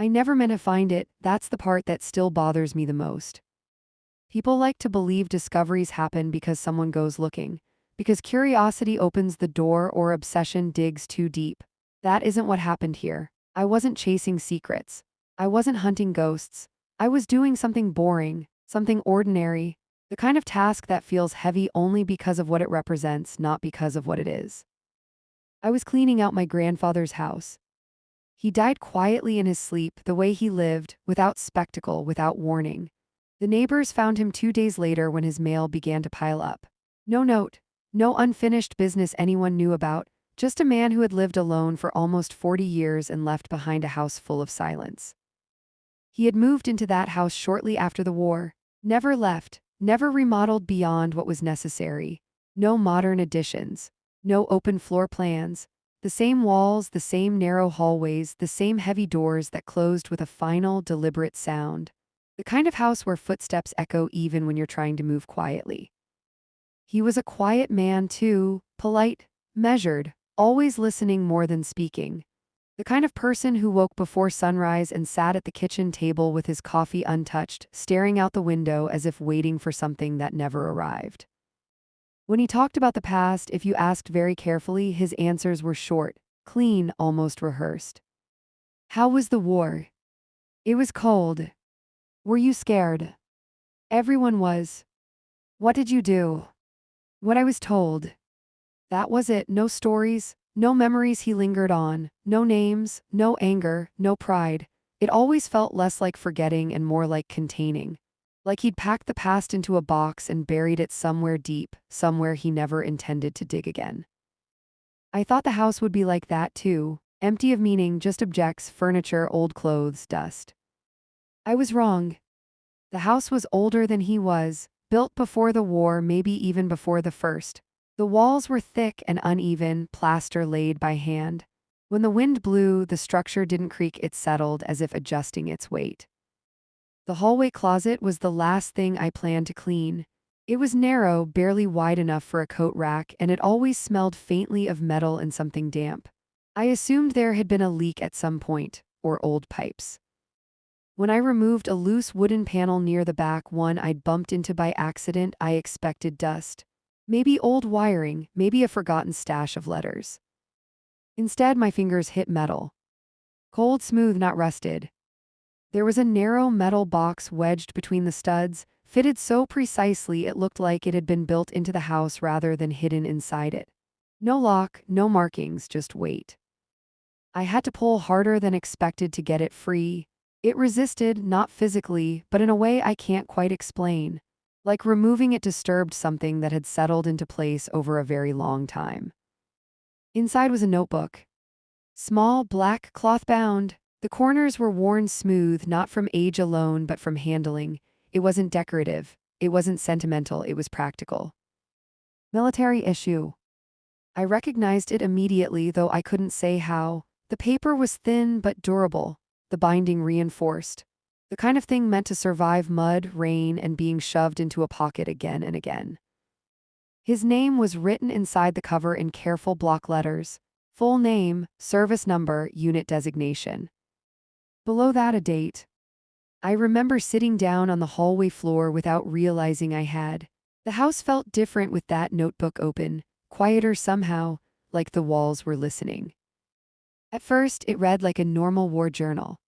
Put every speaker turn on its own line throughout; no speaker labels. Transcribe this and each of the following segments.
I never meant to find it. That's the part that still bothers me the most. People like to believe discoveries happen because someone goes looking, because curiosity opens the door or obsession digs too deep. That isn't what happened here. I wasn't chasing secrets. I wasn't hunting ghosts. I was doing something boring, something ordinary, the kind of task that feels heavy only because of what it represents, not because of what it is. I was cleaning out my grandfather's house. He died quietly in his sleep, the way he lived, without spectacle, without warning. The neighbors found him 2 days later when his mail began to pile up. No note, no unfinished business anyone knew about, just a man who had lived alone for almost 40 years and left behind a house full of silence. He had moved into that house shortly after the war, never left, never remodeled beyond what was necessary. No modern additions, no open floor plans, the same walls, the same narrow hallways, the same heavy doors that closed with a final, deliberate sound. The kind of house where footsteps echo even when you're trying to move quietly. He was a quiet man too, polite, measured, always listening more than speaking. The kind of person who woke before sunrise and sat at the kitchen table with his coffee untouched, staring out the window as if waiting for something that never arrived. When he talked about the past, if you asked very carefully, his answers were short, clean, almost rehearsed. How was the war? It was cold. Were you scared? Everyone was. What did you do? What I was told. That was it. No stories, no memories he lingered on, no names, no anger, no pride. It always felt less like forgetting and more like containing. Like he'd packed the past into a box and buried it somewhere deep, somewhere he never intended to dig again. I thought the house would be like that too, empty of meaning, just objects, furniture, old clothes, dust. I was wrong. The house was older than he was, built before the war, maybe even before the first. The walls were thick and uneven, plaster laid by hand. When the wind blew, the structure didn't creak, it settled as if adjusting its weight. The hallway closet was the last thing I planned to clean. It was narrow, barely wide enough for a coat rack, and it always smelled faintly of metal and something damp. I assumed there had been a leak at some point, or old pipes. When I removed a loose wooden panel near the back, one I'd bumped into by accident, I expected dust. Maybe old wiring, maybe a forgotten stash of letters. Instead, my fingers hit metal. Cold, smooth, not rusted. There was a narrow metal box wedged between the studs, fitted so precisely it looked like it had been built into the house rather than hidden inside it. No lock, no markings, just weight. I had to pull harder than expected to get it free. It resisted, not physically, but in a way I can't quite explain. Like removing it disturbed something that had settled into place over a very long time. Inside was a notebook. Small, black, cloth-bound. The corners were worn smooth, not from age alone but from handling. It wasn't decorative. It wasn't sentimental. It was practical. Military issue. I recognized it immediately, though I couldn't say how. The paper was thin but durable. The binding reinforced. The kind of thing meant to survive mud, rain, and being shoved into a pocket again and again. His name was written inside the cover in careful block letters. Full name, service number, unit designation. Below that, a date. I remember sitting down on the hallway floor without realizing I had. The house felt different with that notebook open, quieter somehow, like the walls were listening. At first, it read like a normal war journal.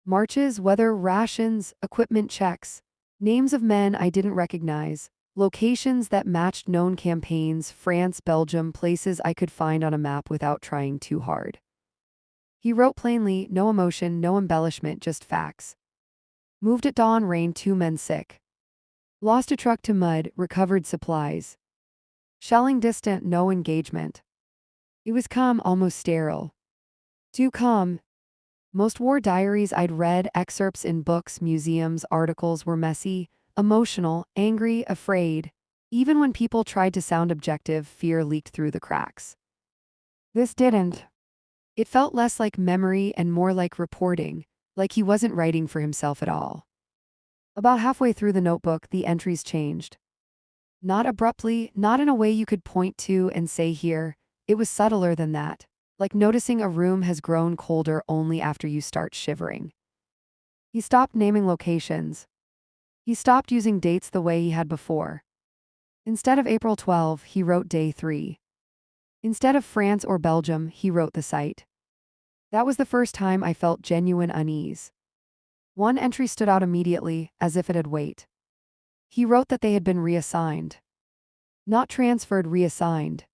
Marches, weather, rations, equipment checks, names of men I didn't recognize, locations that matched known campaigns, France, Belgium, places I could find on a map without trying too hard. He wrote plainly, no emotion, no embellishment, just facts. Moved at dawn, rain, 2 men sick. Lost a truck to mud, recovered supplies. Shelling distant, no engagement. It was calm, almost sterile. Too calm. Most war diaries I'd read, excerpts in books, museums, articles, were messy, emotional, angry, afraid. Even when people tried to sound objective, fear leaked through the cracks. This didn't. It felt less like memory and more like reporting, like he wasn't writing for himself at all. About halfway through the notebook, the entries changed. Not abruptly, not in a way you could point to and say here. It was subtler than that. like noticing a room has grown colder only after you start shivering. He stopped naming locations. He stopped using dates the way he had before. Instead of April 12, he wrote day 3. Instead of France or Belgium, he wrote the site. That was the first time I felt genuine unease. One entry stood out immediately, as if it had weight. He wrote that they had been reassigned. Not transferred, reassigned.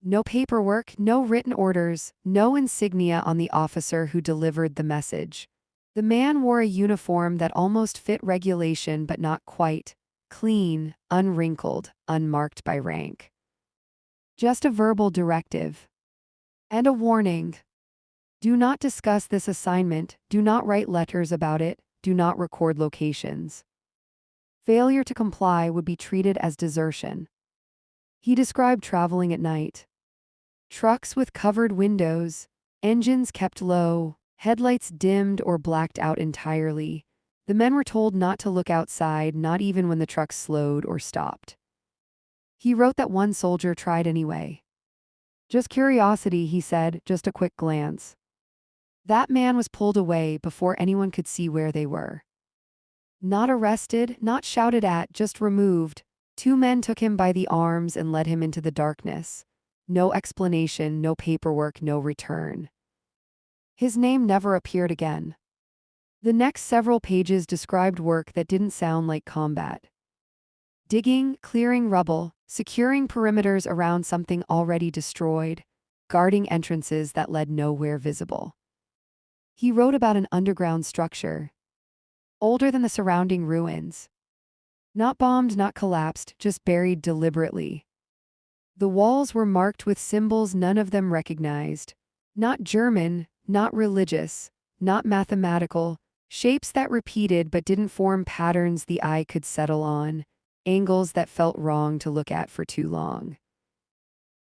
No paperwork, no written orders, no insignia on the officer who delivered the message. The man wore a uniform that almost fit regulation but not quite. Clean, unwrinkled, unmarked by rank. Just a verbal directive. And a warning. Do not discuss this assignment, do not write letters about it, do not record locations. Failure to comply would be treated as desertion. He described traveling at night. Trucks with covered windows, engines kept low, headlights dimmed or blacked out entirely. The men were told not to look outside, not even when the trucks slowed or stopped. He wrote that one soldier tried anyway. Just curiosity, he said, just a quick glance. That man was pulled away before anyone could see where they were. Not arrested, not shouted at, just removed. 2 men took him by the arms and led him into the darkness. No explanation, no paperwork, no return. His name never appeared again. The next several pages described work that didn't sound like combat. Digging, clearing rubble, securing perimeters around something already destroyed, guarding entrances that led nowhere visible. He wrote about an underground structure, older than the surrounding ruins. Not bombed, not collapsed, just buried deliberately. The walls were marked with symbols none of them recognized. Not German, not religious, not mathematical, shapes that repeated but didn't form patterns the eye could settle on, angles that felt wrong to look at for too long.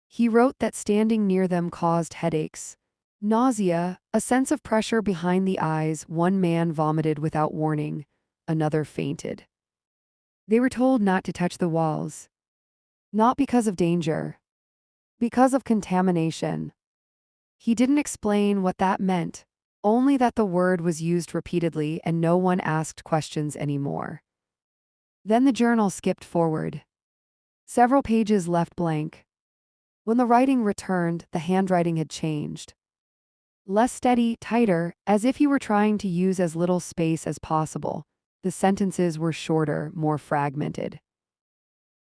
He wrote that standing near them caused headaches, nausea, a sense of pressure behind the eyes. One man vomited without warning, another fainted. They were told not to touch the walls. Not because of danger. Because of contamination. He didn't explain what that meant, only that the word was used repeatedly and no one asked questions anymore. Then the journal skipped forward. Several pages left blank. When the writing returned, the handwriting had changed. Less steady, tighter, as if he were trying to use as little space as possible. The sentences were shorter, more fragmented.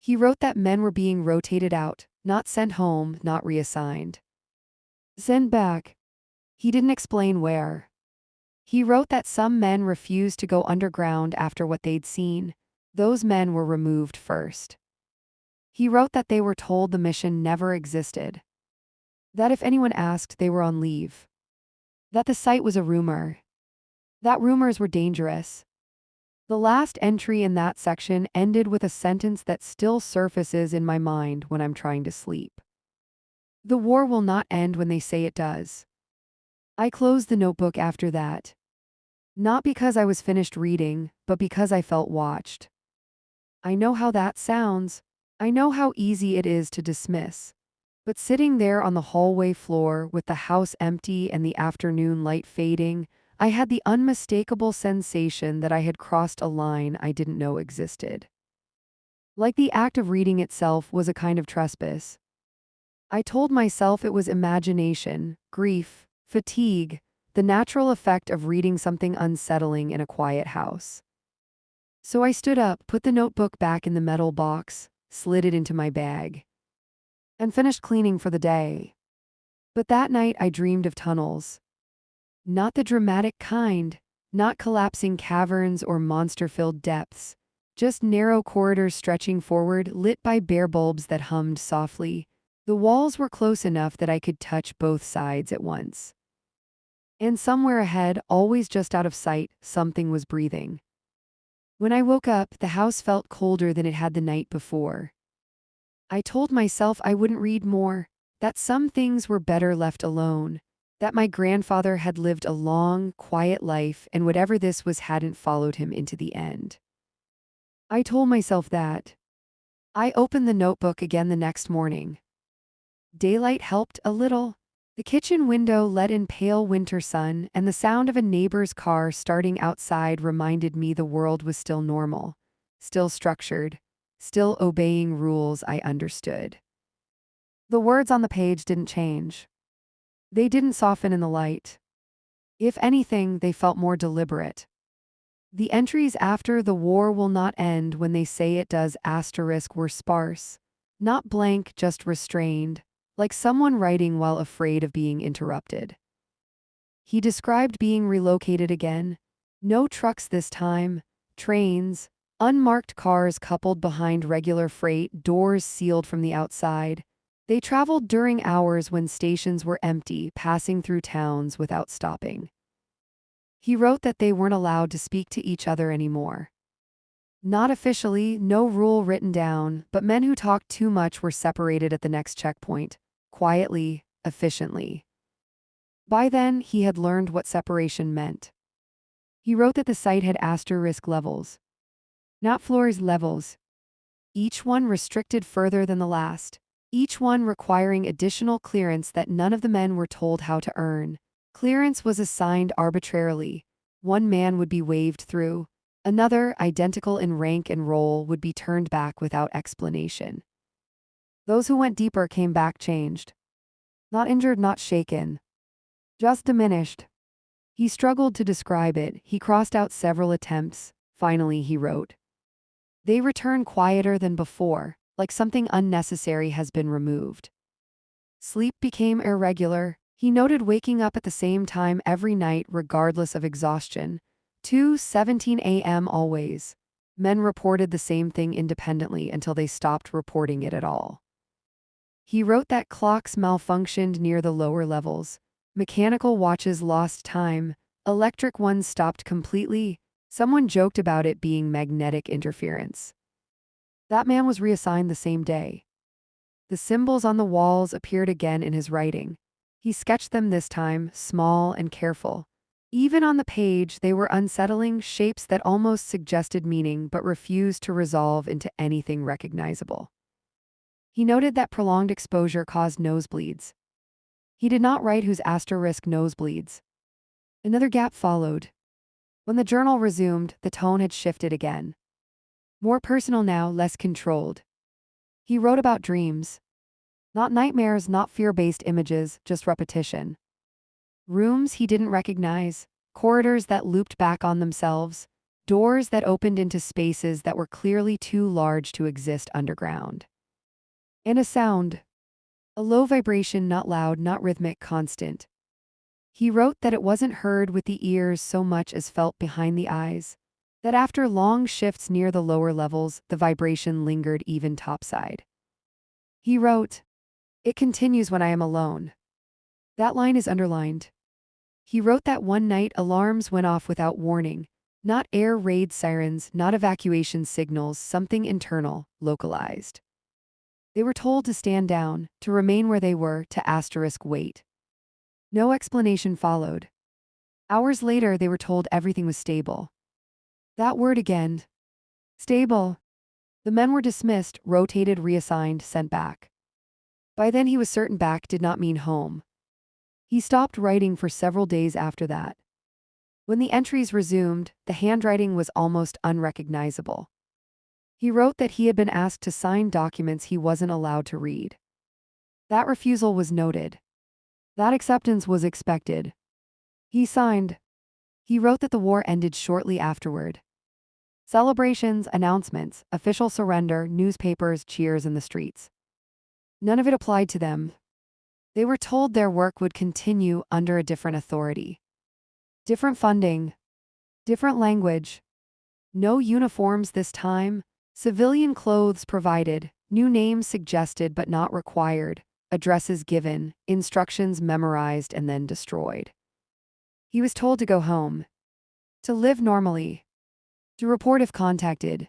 He wrote that men were being rotated out, not sent home, not reassigned. Sent back. He didn't explain where. He wrote that some men refused to go underground after what they'd seen. Those men were removed first. He wrote that they were told the mission never existed. That if anyone asked, they were on leave. That the site was a rumor. That rumors were dangerous. The last entry in that section ended with a sentence that still surfaces in my mind when I'm trying to sleep. The war will not end when they say it does. I closed the notebook after that. Not because I was finished reading, but because I felt watched. I know how that sounds. I know how easy it is to dismiss. But sitting there on the hallway floor with the house empty and the afternoon light fading, I had the unmistakable sensation that I had crossed a line I didn't know existed. Like the act of reading itself was a kind of trespass. I told myself it was imagination, grief, fatigue, the natural effect of reading something unsettling in a quiet house. So I stood up, put the notebook back in the metal box, slid it into my bag, and finished cleaning for the day. But that night I dreamed of tunnels. Not the dramatic kind, not collapsing caverns or monster-filled depths, just narrow corridors stretching forward, lit by bare bulbs that hummed softly. The walls were close enough that I could touch both sides at once. And somewhere ahead, always just out of sight, something was breathing. When I woke up, the house felt colder than it had the night before. I told myself I wouldn't read more, that some things were better left alone, that my grandfather had lived a long, quiet life and whatever this was hadn't followed him into the end. I told myself that. I opened the notebook again the next morning. Daylight helped a little. The kitchen window let in pale winter sun, and the sound of a neighbor's car starting outside reminded me the world was still normal, still structured, still obeying rules I understood. The words on the page didn't change. They didn't soften in the light. If anything, they felt more deliberate. The entries after "the war will not end when they say it does" were sparse, not blank, just restrained, like someone writing while afraid of being interrupted. He described being relocated again. No trucks this time, trains, unmarked cars coupled behind regular freight, doors sealed from the outside. They traveled during hours when stations were empty, passing through towns without stopping. He wrote that they weren't allowed to speak to each other anymore. Not officially, no rule written down, but men who talked too much were separated at the next checkpoint, quietly, efficiently. By then, he had learned what separation meant. He wrote that the site had asterisk levels. Not floors, levels. Each one restricted further than the last. Each one requiring additional clearance that none of the men were told how to earn. Clearance was assigned arbitrarily. One man would be waved through. Another, identical in rank and role, would be turned back without explanation. Those who went deeper came back changed. Not injured, not shaken. Just diminished. He struggled to describe it. He crossed out several attempts. Finally, he wrote, "They return quieter than before, like something unnecessary has been removed." Sleep became irregular. He noted waking up at the same time every night regardless of exhaustion. 2:17 a.m. always. Men reported the same thing independently until they stopped reporting it at all. He wrote that clocks malfunctioned near the lower levels. Mechanical watches lost time. Electric ones stopped completely. Someone joked about it being magnetic interference. That man was reassigned the same day. The symbols on the walls appeared again in his writing. He sketched them this time, small and careful. Even on the page, they were unsettling, shapes that almost suggested meaning but refused to resolve into anything recognizable. He noted that prolonged exposure caused nosebleeds. He did not write whose asterisk nosebleeds. Another gap followed. When the journal resumed, the tone had shifted again. More personal now, less controlled. He wrote about dreams. Not nightmares, not fear-based images, just repetition. Rooms he didn't recognize, corridors that looped back on themselves, doors that opened into spaces that were clearly too large to exist underground. And a sound. A low vibration, not loud, not rhythmic, constant. He wrote that it wasn't heard with the ears so much as felt behind the eyes, that after long shifts near the lower levels, the vibration lingered even topside. He wrote, "It continues when I am alone." That line is underlined. He wrote that one night alarms went off without warning, not air raid sirens, not evacuation signals, something internal, localized. They were told to stand down, to remain where they were, to asterisk wait. No explanation followed. Hours later, they were told everything was stable. That word again. Stable. The men were dismissed, rotated, reassigned, sent back. By then he was certain back did not mean home. He stopped writing for several days after that. When the entries resumed, the handwriting was almost unrecognizable. He wrote that he had been asked to sign documents he wasn't allowed to read. That refusal was noted. That acceptance was expected. He signed. He wrote that the war ended shortly afterward. Celebrations, announcements, official surrender, newspapers, cheers in the streets. None of it applied to them. They were told their work would continue under a different authority. Different funding. Different language. No uniforms this time. Civilian clothes provided, new names suggested but not required, addresses given, instructions memorized and then destroyed. He was told to go home. To live normally. To report if contacted.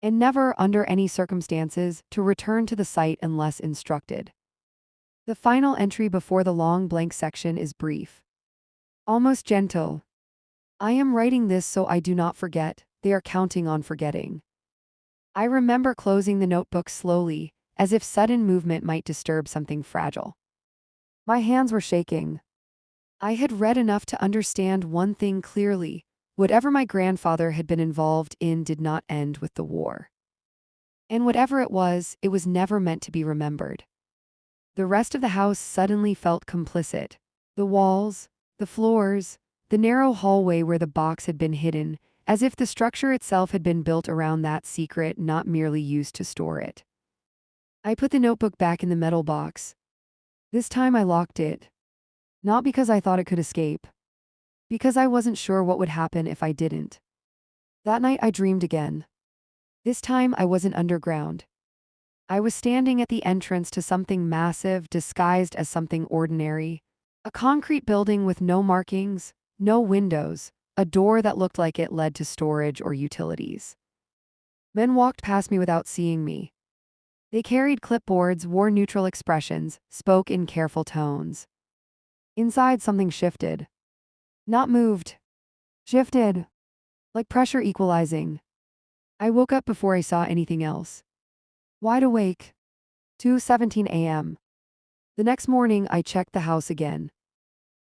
And never, under any circumstances, to return to the site unless instructed. The final entry before the long blank section is brief. Almost gentle. "I am writing this so I do not forget. They are counting on forgetting." I remember closing the notebook slowly, as if sudden movement might disturb something fragile. My hands were shaking. I had read enough to understand one thing clearly. Whatever my grandfather had been involved in did not end with the war. And whatever it was never meant to be remembered. The rest of the house suddenly felt complicit. The walls, the floors, the narrow hallway where the box had been hidden, as if the structure itself had been built around that secret, not merely used to store it. I put the notebook back in the metal box. This time I locked it. Not because I thought it could escape. Because I wasn't sure what would happen if I didn't. That night I dreamed again. This time I wasn't underground. I was standing at the entrance to something massive disguised as something ordinary. A concrete building with no markings, no windows, a door that looked like it led to storage or utilities. Men walked past me without seeing me. They carried clipboards, wore neutral expressions, spoke in careful tones. Inside, something shifted. Not moved. Shifted. Like pressure equalizing. I woke up before I saw anything else. Wide awake. 2:17 a.m. The next morning, I checked the house again.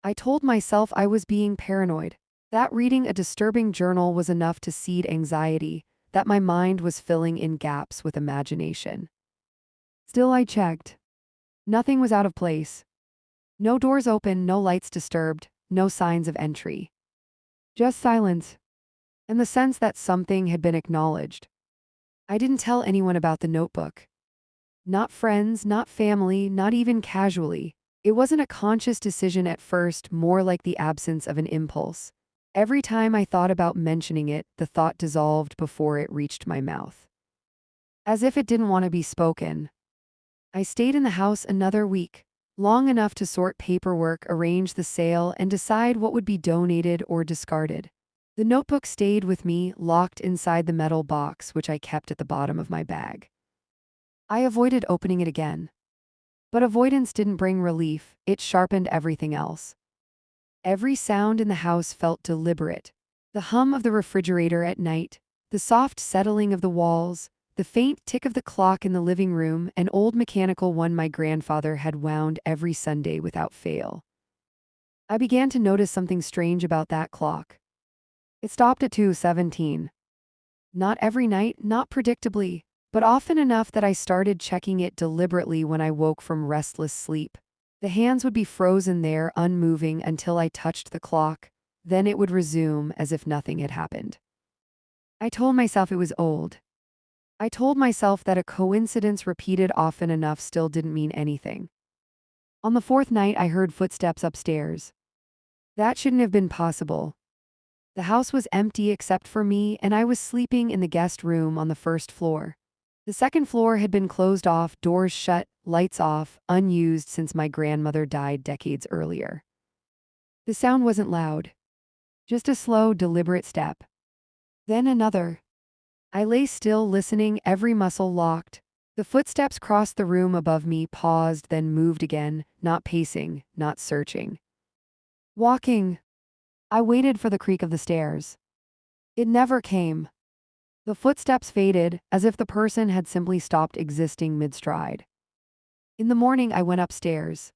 I told myself I was being paranoid, that reading a disturbing journal was enough to seed anxiety, that my mind was filling in gaps with imagination. Still, I checked. Nothing was out of place. No doors open, no lights disturbed, no signs of entry. Just silence. And the sense that something had been acknowledged. I didn't tell anyone about the notebook. Not friends, not family, not even casually. It wasn't a conscious decision at first, more like the absence of an impulse. Every time I thought about mentioning it, the thought dissolved before it reached my mouth. As if it didn't want to be spoken. I stayed in the house another week, long enough to sort paperwork, arrange the sale, and decide what would be donated or discarded. The notebook stayed with me, locked inside the metal box which I kept at the bottom of my bag. I avoided opening it again. But avoidance didn't bring relief, it sharpened everything else. Every sound in the house felt deliberate. The hum of the refrigerator at night, the soft settling of the walls, the faint tick of the clock in the living room, an old mechanical one my grandfather had wound every Sunday without fail. I began to notice something strange about that clock. It stopped at 2:17. Not every night, not predictably, but often enough that I started checking it deliberately when I woke from restless sleep. The hands would be frozen there, unmoving until I touched the clock, then it would resume as if nothing had happened. I told myself it was old. I told myself that a coincidence repeated often enough still didn't mean anything. On the fourth night, I heard footsteps upstairs. That shouldn't have been possible. The house was empty except for me, and I was sleeping in the guest room on the first floor. The second floor had been closed off, doors shut, lights off, unused since my grandmother died decades earlier. The sound wasn't loud. Just a slow, deliberate step. Then another. I lay still, listening, every muscle locked. The footsteps crossed the room above me, paused, then moved again, not pacing, not searching. Walking. I waited for the creak of the stairs. It never came. The footsteps faded, as if the person had simply stopped existing mid-stride. In the morning, I went upstairs.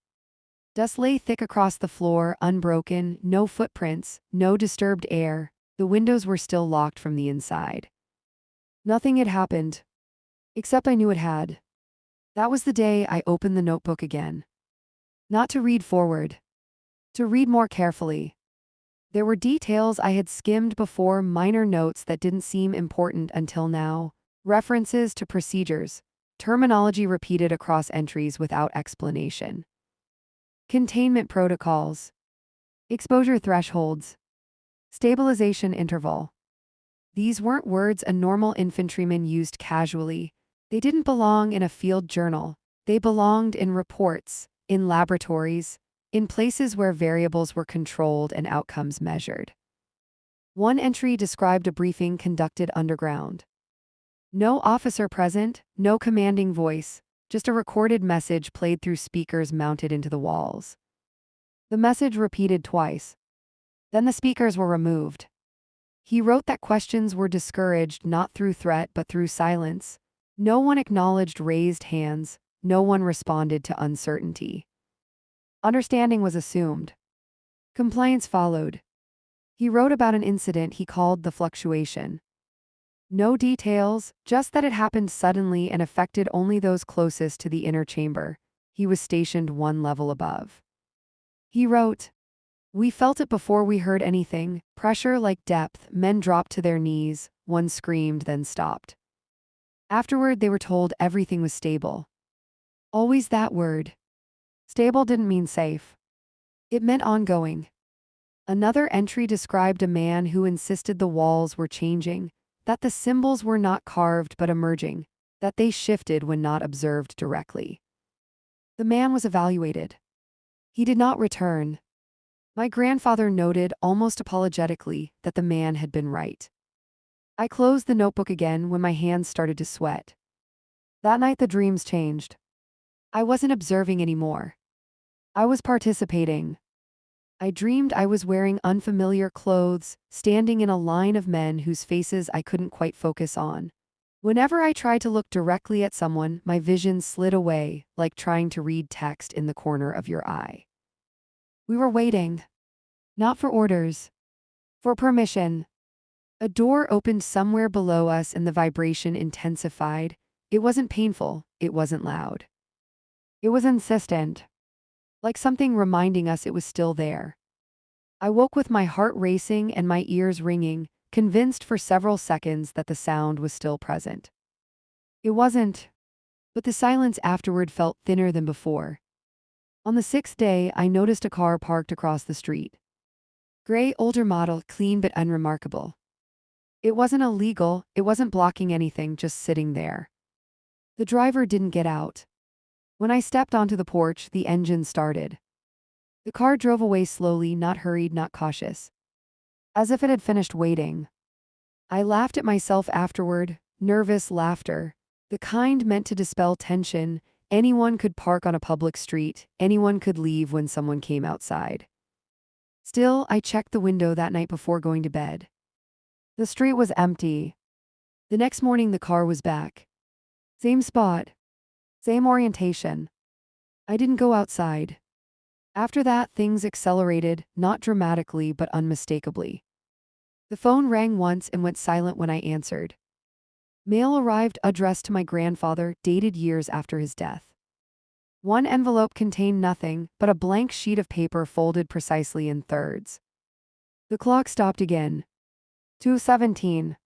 Dust lay thick across the floor, unbroken, no footprints, no disturbed air. The windows were still locked from the inside. Nothing had happened. Except I knew it had. That was the day I opened the notebook again. Not to read forward. To read more carefully. There were details I had skimmed before, minor notes that didn't seem important until now, references to procedures, terminology repeated across entries without explanation. Containment protocols. Exposure thresholds. Stabilization interval. These weren't words a normal infantryman used casually. They didn't belong in a field journal. They belonged in reports, in laboratories, in places where variables were controlled and outcomes measured. One entry described a briefing conducted underground. No officer present, no commanding voice, just a recorded message played through speakers mounted into the walls. The message repeated twice. Then the speakers were removed. He wrote that questions were discouraged not through threat but through silence. No one acknowledged raised hands, no one responded to uncertainty. Understanding was assumed. Compliance followed. He wrote about an incident he called the fluctuation. No details, just that it happened suddenly and affected only those closest to the inner chamber. He was stationed one level above. He wrote, "We felt it before we heard anything, pressure like depth, men dropped to their knees, one screamed then stopped. Afterward they were told everything was stable." Always that word. Stable didn't mean safe. It meant ongoing. Another entry described a man who insisted the walls were changing, that the symbols were not carved but emerging, that they shifted when not observed directly. The man was evaluated. He did not return. My grandfather noted, almost apologetically, that the man had been right. I closed the notebook again when my hands started to sweat. That night the dreams changed. I wasn't observing anymore. I was participating. I dreamed I was wearing unfamiliar clothes, standing in a line of men whose faces I couldn't quite focus on. Whenever I tried to look directly at someone, my vision slid away, like trying to read text in the corner of your eye. We were waiting. Not for orders. For permission. A door opened somewhere below us and the vibration intensified. It wasn't painful, it wasn't loud. It was insistent. Like something reminding us it was still there. I woke with my heart racing and my ears ringing, convinced for several seconds that the sound was still present. It wasn't, but the silence afterward felt thinner than before. On the sixth day, I noticed a car parked across the street. Gray, older model, clean but unremarkable. It wasn't illegal, it wasn't blocking anything, just sitting there. The driver didn't get out. When I stepped onto the porch, the engine started. The car drove away slowly, not hurried, not cautious. As if it had finished waiting. I laughed at myself afterward, nervous laughter, the kind meant to dispel tension. Anyone could park on a public street, anyone could leave when someone came outside. Still, I checked the window that night before going to bed. The street was empty. The next morning the car was back. Same spot. Same orientation. I didn't go outside. After that, things accelerated, not dramatically but unmistakably. The phone rang once and went silent when I answered. Mail arrived addressed to my grandfather, dated years after his death. One envelope contained nothing but a blank sheet of paper folded precisely in thirds. The clock stopped again. 2:17.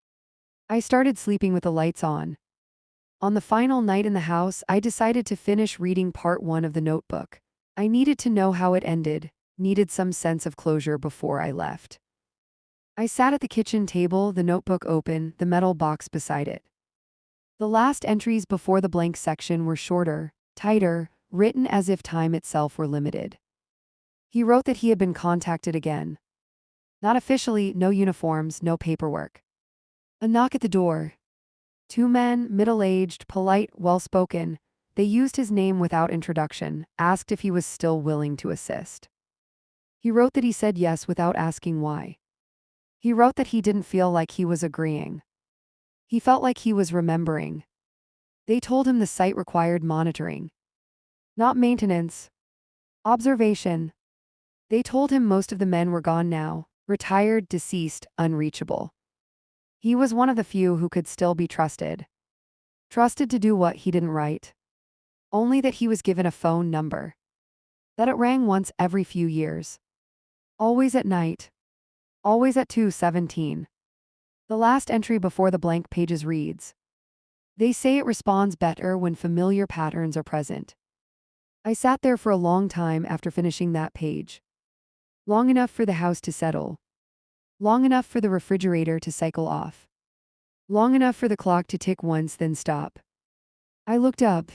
I started sleeping with the lights on. On the final night in the house, I decided to finish reading part 1 of the notebook. I needed to know how it ended, needed some sense of closure before I left. I sat at the kitchen table, the notebook open, the metal box beside it. The last entries before the blank section were shorter, tighter, written as if time itself were limited. He wrote that he had been contacted again. Not officially, no uniforms, no paperwork. A knock at the door. 2 men, middle-aged, polite, well-spoken. They used his name without introduction, asked if he was still willing to assist. He wrote that he said yes without asking why. He wrote that he didn't feel like he was agreeing. He felt like he was remembering. They told him the site required monitoring. Not maintenance. Observation. They told him most of the men were gone now, retired, deceased, unreachable. He was one of the few who could still be trusted. Trusted to do what he didn't write. Only that he was given a phone number. That it rang once every few years. Always at night. Always at 2:17. The last entry before the blank pages reads, "They say it responds better when familiar patterns are present." I sat there for a long time after finishing that page. Long enough for the house to settle. Long enough for the refrigerator to cycle off. Long enough for the clock to tick once then stop. I looked up.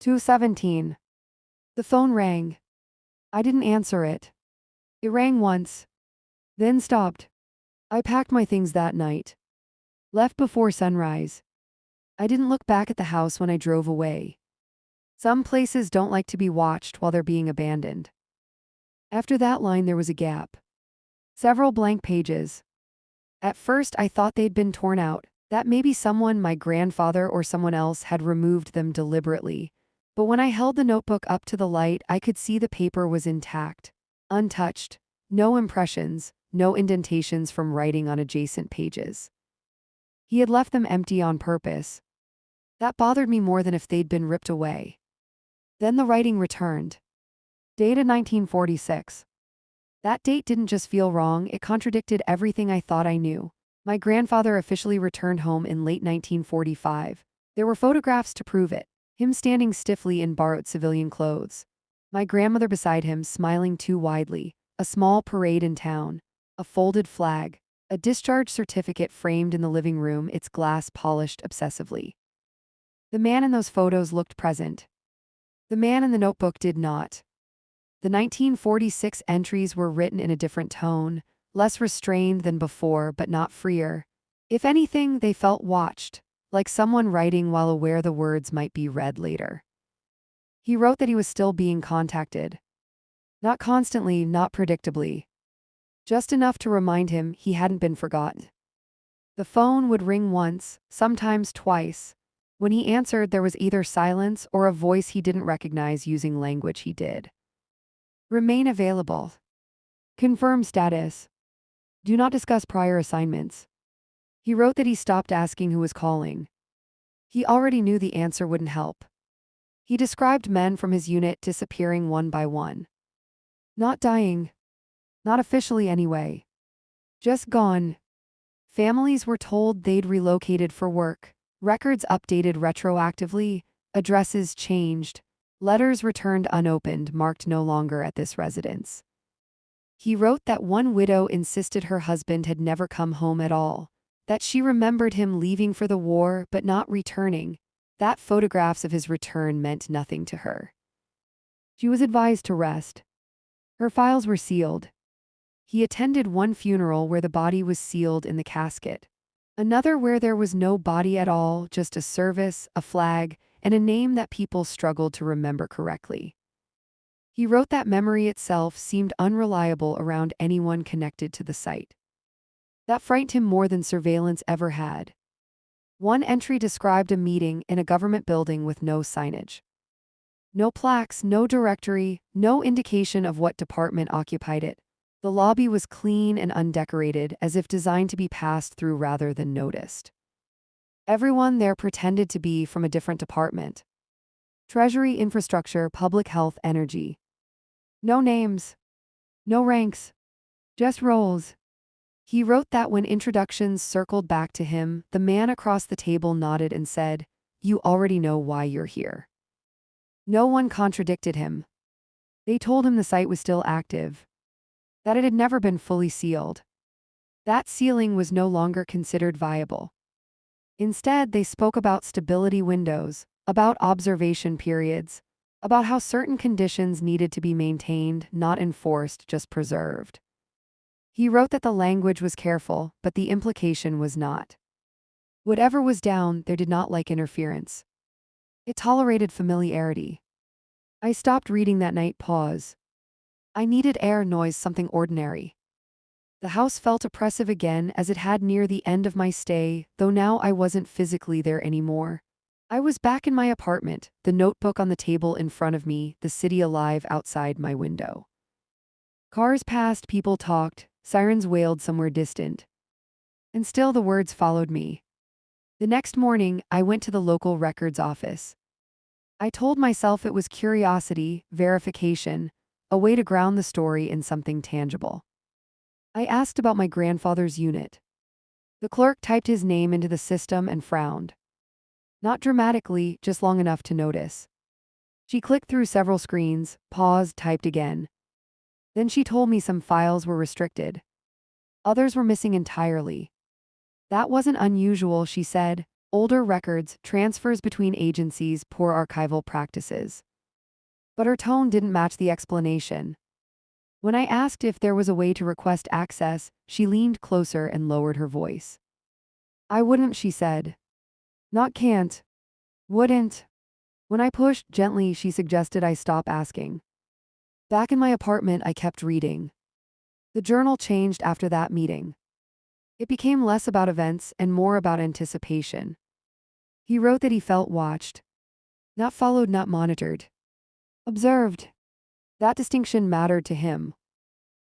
2:17. The phone rang. I didn't answer it. It rang once. Then stopped. I packed my things that night. Left before sunrise. I didn't look back at the house when I drove away. Some places don't like to be watched while they're being abandoned. After that line there was a gap. Several blank pages. At first I thought they'd been torn out, that maybe someone, my grandfather or someone else, had removed them deliberately. But when I held the notebook up to the light, I could see the paper was intact, untouched, no impressions, no indentations from writing on adjacent pages. He had left them empty on purpose. That bothered me more than if they'd been ripped away. Then the writing returned. Dated 1946. That date didn't just feel wrong, it contradicted everything I thought I knew. My grandfather officially returned home in late 1945. There were photographs to prove it. Him standing stiffly in borrowed civilian clothes. My grandmother beside him smiling too widely. A small parade in town. A folded flag. A discharge certificate framed in the living room, its glass polished obsessively. The man in those photos looked present. The man in the notebook did not. The 1946 entries were written in a different tone, less restrained than before but not freer. If anything, they felt watched, like someone writing while aware the words might be read later. He wrote that he was still being contacted. Not constantly, not predictably. Just enough to remind him he hadn't been forgotten. The phone would ring once, sometimes twice. When he answered, there was either silence or a voice he didn't recognize using language he did. Remain available. Confirm status. Do not discuss prior assignments. He wrote that he stopped asking who was calling. He already knew the answer wouldn't help. He described men from his unit disappearing one by one. Not dying. Not officially anyway. Just gone. Families were told they'd relocated for work. Records updated retroactively. Addresses changed. Letters returned unopened, marked no longer at this residence. He wrote that one widow insisted her husband had never come home at all, that she remembered him leaving for the war but not returning, that photographs of his return meant nothing to her. She was advised to rest. Her files were sealed. He attended one funeral where the body was sealed in the casket, another where there was no body at all, just a service, a flag, and a name that people struggled to remember correctly. He wrote that memory itself seemed unreliable around anyone connected to the site. That frightened him more than surveillance ever had. One entry described a meeting in a government building with no signage. No plaques, no directory, no indication of what department occupied it. The lobby was clean and undecorated, as if designed to be passed through rather than noticed. Everyone there pretended to be from a different department. Treasury, infrastructure, public health, energy. No names. No ranks. Just roles. He wrote that when introductions circled back to him, the man across the table nodded and said, "You already know why you're here." No one contradicted him. They told him the site was still active, that it had never been fully sealed. That sealing was no longer considered viable. Instead, they spoke about stability windows, about observation periods, about how certain conditions needed to be maintained, not enforced, just preserved. He wrote that the language was careful, but the implication was not. Whatever was down there did not like interference. It tolerated familiarity. I stopped reading that night. Pause. I needed air, noise, something ordinary. The house felt oppressive again as it had near the end of my stay, though now I wasn't physically there anymore. I was back in my apartment, the notebook on the table in front of me, the city alive outside my window. Cars passed, people talked, sirens wailed somewhere distant. And still the words followed me. The next morning, I went to the local records office. I told myself it was curiosity, verification, a way to ground the story in something tangible. I asked about my grandfather's unit. The clerk typed his name into the system and frowned. Not dramatically, just long enough to notice. She clicked through several screens, paused, typed again. Then she told me some files were restricted. Others were missing entirely. That wasn't unusual, she said. Older records, transfers between agencies, poor archival practices. But her tone didn't match the explanation. When I asked if there was a way to request access, she leaned closer and lowered her voice. I wouldn't, she said. Not can't. Wouldn't. When I pushed gently, she suggested I stop asking. Back in my apartment, I kept reading. The journal changed after that meeting. It became less about events and more about anticipation. He wrote that he felt watched. Not followed, not monitored. Observed. That distinction mattered to him.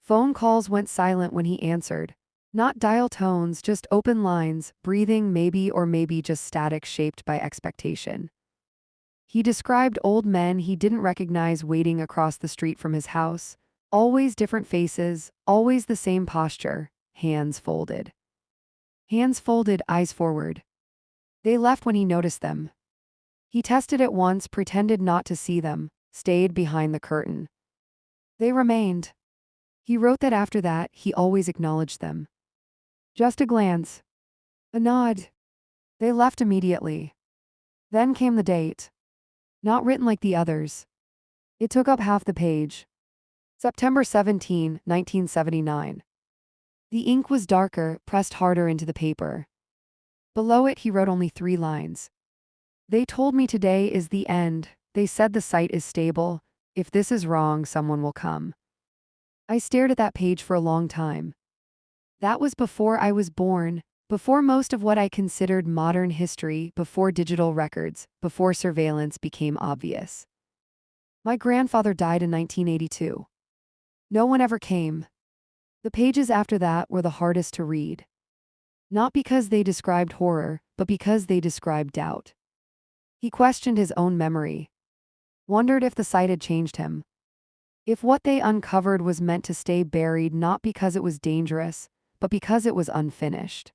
Phone calls went silent when he answered. Not dial tones, just open lines, breathing maybe or maybe just static shaped by expectation. He described old men he didn't recognize waiting across the street from his house. Always different faces, always the same posture, hands folded. Hands folded, eyes forward. They left when he noticed them. He tested it once, pretended not to see them, stayed behind the curtain. They remained. He wrote that after that, he always acknowledged them. Just a glance. A nod. They left immediately. Then came the date. Not written like the others. It took up half the page. September 17, 1979. The ink was darker, pressed harder into the paper. Below it he wrote only 3 lines. They told me today is the end. They said the site is stable. If this is wrong, someone will come. I stared at that page for a long time. That was before I was born, before most of what I considered modern history, before digital records, before surveillance became obvious. My grandfather died in 1982. No one ever came. The pages after that were the hardest to read. Not because they described horror, but because they described doubt. He questioned his own memory. Wondered if the site had changed him. If what they uncovered was meant to stay buried not because it was dangerous, but because it was unfinished.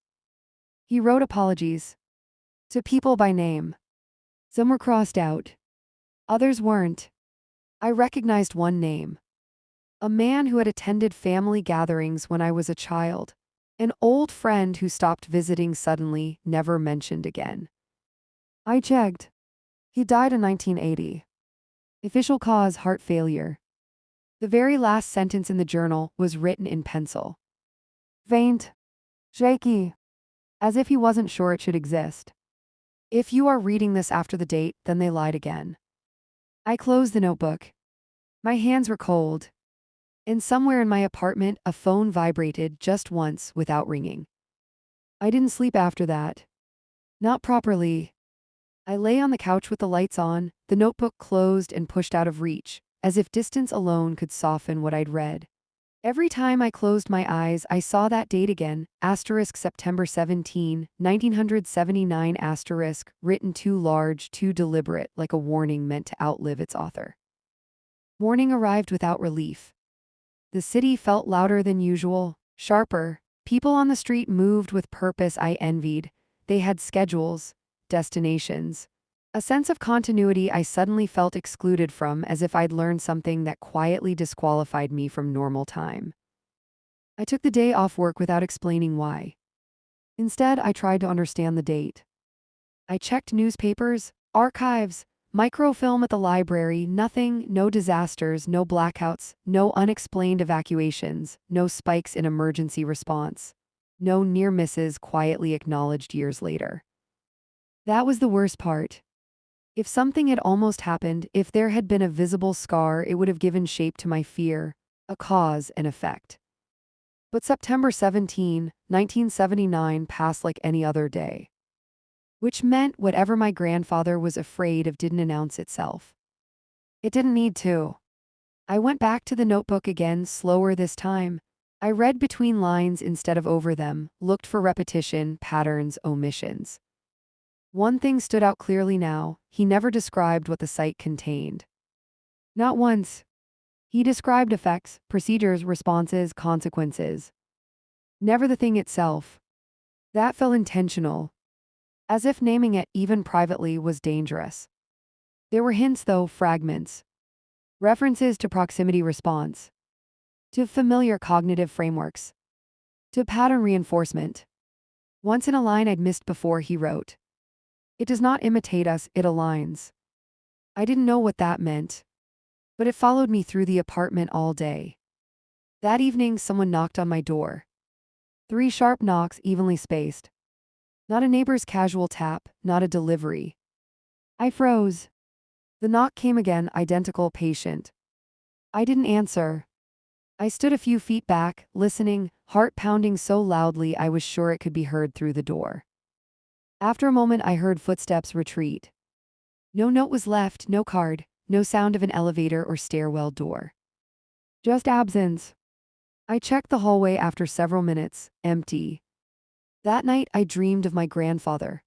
He wrote apologies. To people by name. Some were crossed out. Others weren't. I recognized one name. A man who had attended family gatherings when I was a child. An old friend who stopped visiting suddenly, never mentioned again. I checked. He died in 1980. Official cause, heart failure. The very last sentence in the journal was written in pencil. Faint. Shaky. As if he wasn't sure it should exist. If you are reading this after the date, then they lied again. I closed the notebook. My hands were cold. And somewhere in my apartment, a phone vibrated just once without ringing. I didn't sleep after that. Not properly. I lay on the couch with the lights on, the notebook closed and pushed out of reach, as if distance alone could soften what I'd read. Every time I closed my eyes, I saw that date again, September 17, 1979 written too large, too deliberate, like a warning meant to outlive its author. Morning arrived without relief. The city felt louder than usual, sharper. People on the street moved with purpose I envied. They had schedules, destinations. A sense of continuity I suddenly felt excluded from, as if I'd learned something that quietly disqualified me from normal time. I took the day off work without explaining why. Instead, I tried to understand the date. I checked newspapers, archives, microfilm at the library, nothing, no disasters, no blackouts, no unexplained evacuations, no spikes in emergency response, no near misses quietly acknowledged years later. That was the worst part. If something had almost happened, if there had been a visible scar, it would have given shape to my fear, a cause and effect. But September 17, 1979 passed like any other day. Which meant whatever my grandfather was afraid of didn't announce itself. It didn't need to. I went back to the notebook again, slower this time. I read between lines instead of over them, looked for repetition, patterns, omissions. One thing stood out clearly now: he never described what the site contained. Not once. He described effects, procedures, responses, consequences. Never the thing itself. That felt intentional. As if naming it, even privately, was dangerous. There were hints though, fragments. References to proximity response. To familiar cognitive frameworks. To pattern reinforcement. Once in a line I'd missed before, he wrote, "It does not imitate us, it aligns." I didn't know what that meant. But it followed me through the apartment all day. That evening someone knocked on my door. 3 sharp knocks, evenly spaced. Not a neighbor's casual tap, not a delivery. I froze. The knock came again, identical, patient. I didn't answer. I stood a few feet back, listening, heart pounding so loudly I was sure it could be heard through the door. After a moment I heard footsteps retreat. No note was left, no card, no sound of an elevator or stairwell door. Just absence. I checked the hallway after several minutes, empty. That night I dreamed of my grandfather.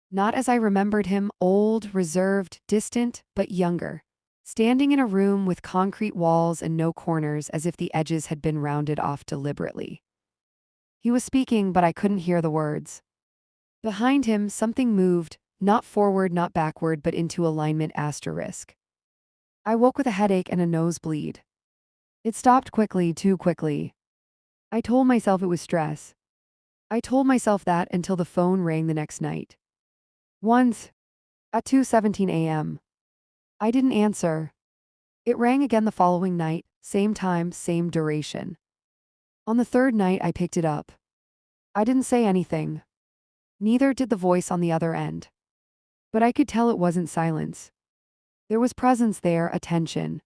Not as I remembered him, old, reserved, distant, but younger. Standing in a room with concrete walls and no corners as if the edges had been rounded off deliberately. He was speaking, but I couldn't hear the words. Behind him, something moved, not forward, not backward, but into alignment asterisk. I woke with a headache and a nosebleed. It stopped quickly, too quickly. I told myself it was stress. I told myself that until the phone rang the next night. Once, at 2:17 a.m. I didn't answer. It rang again the following night, same time, same duration. On the third night, I picked it up. I didn't say anything. Neither did the voice on the other end. But I could tell it wasn't silence. There was presence there, attention.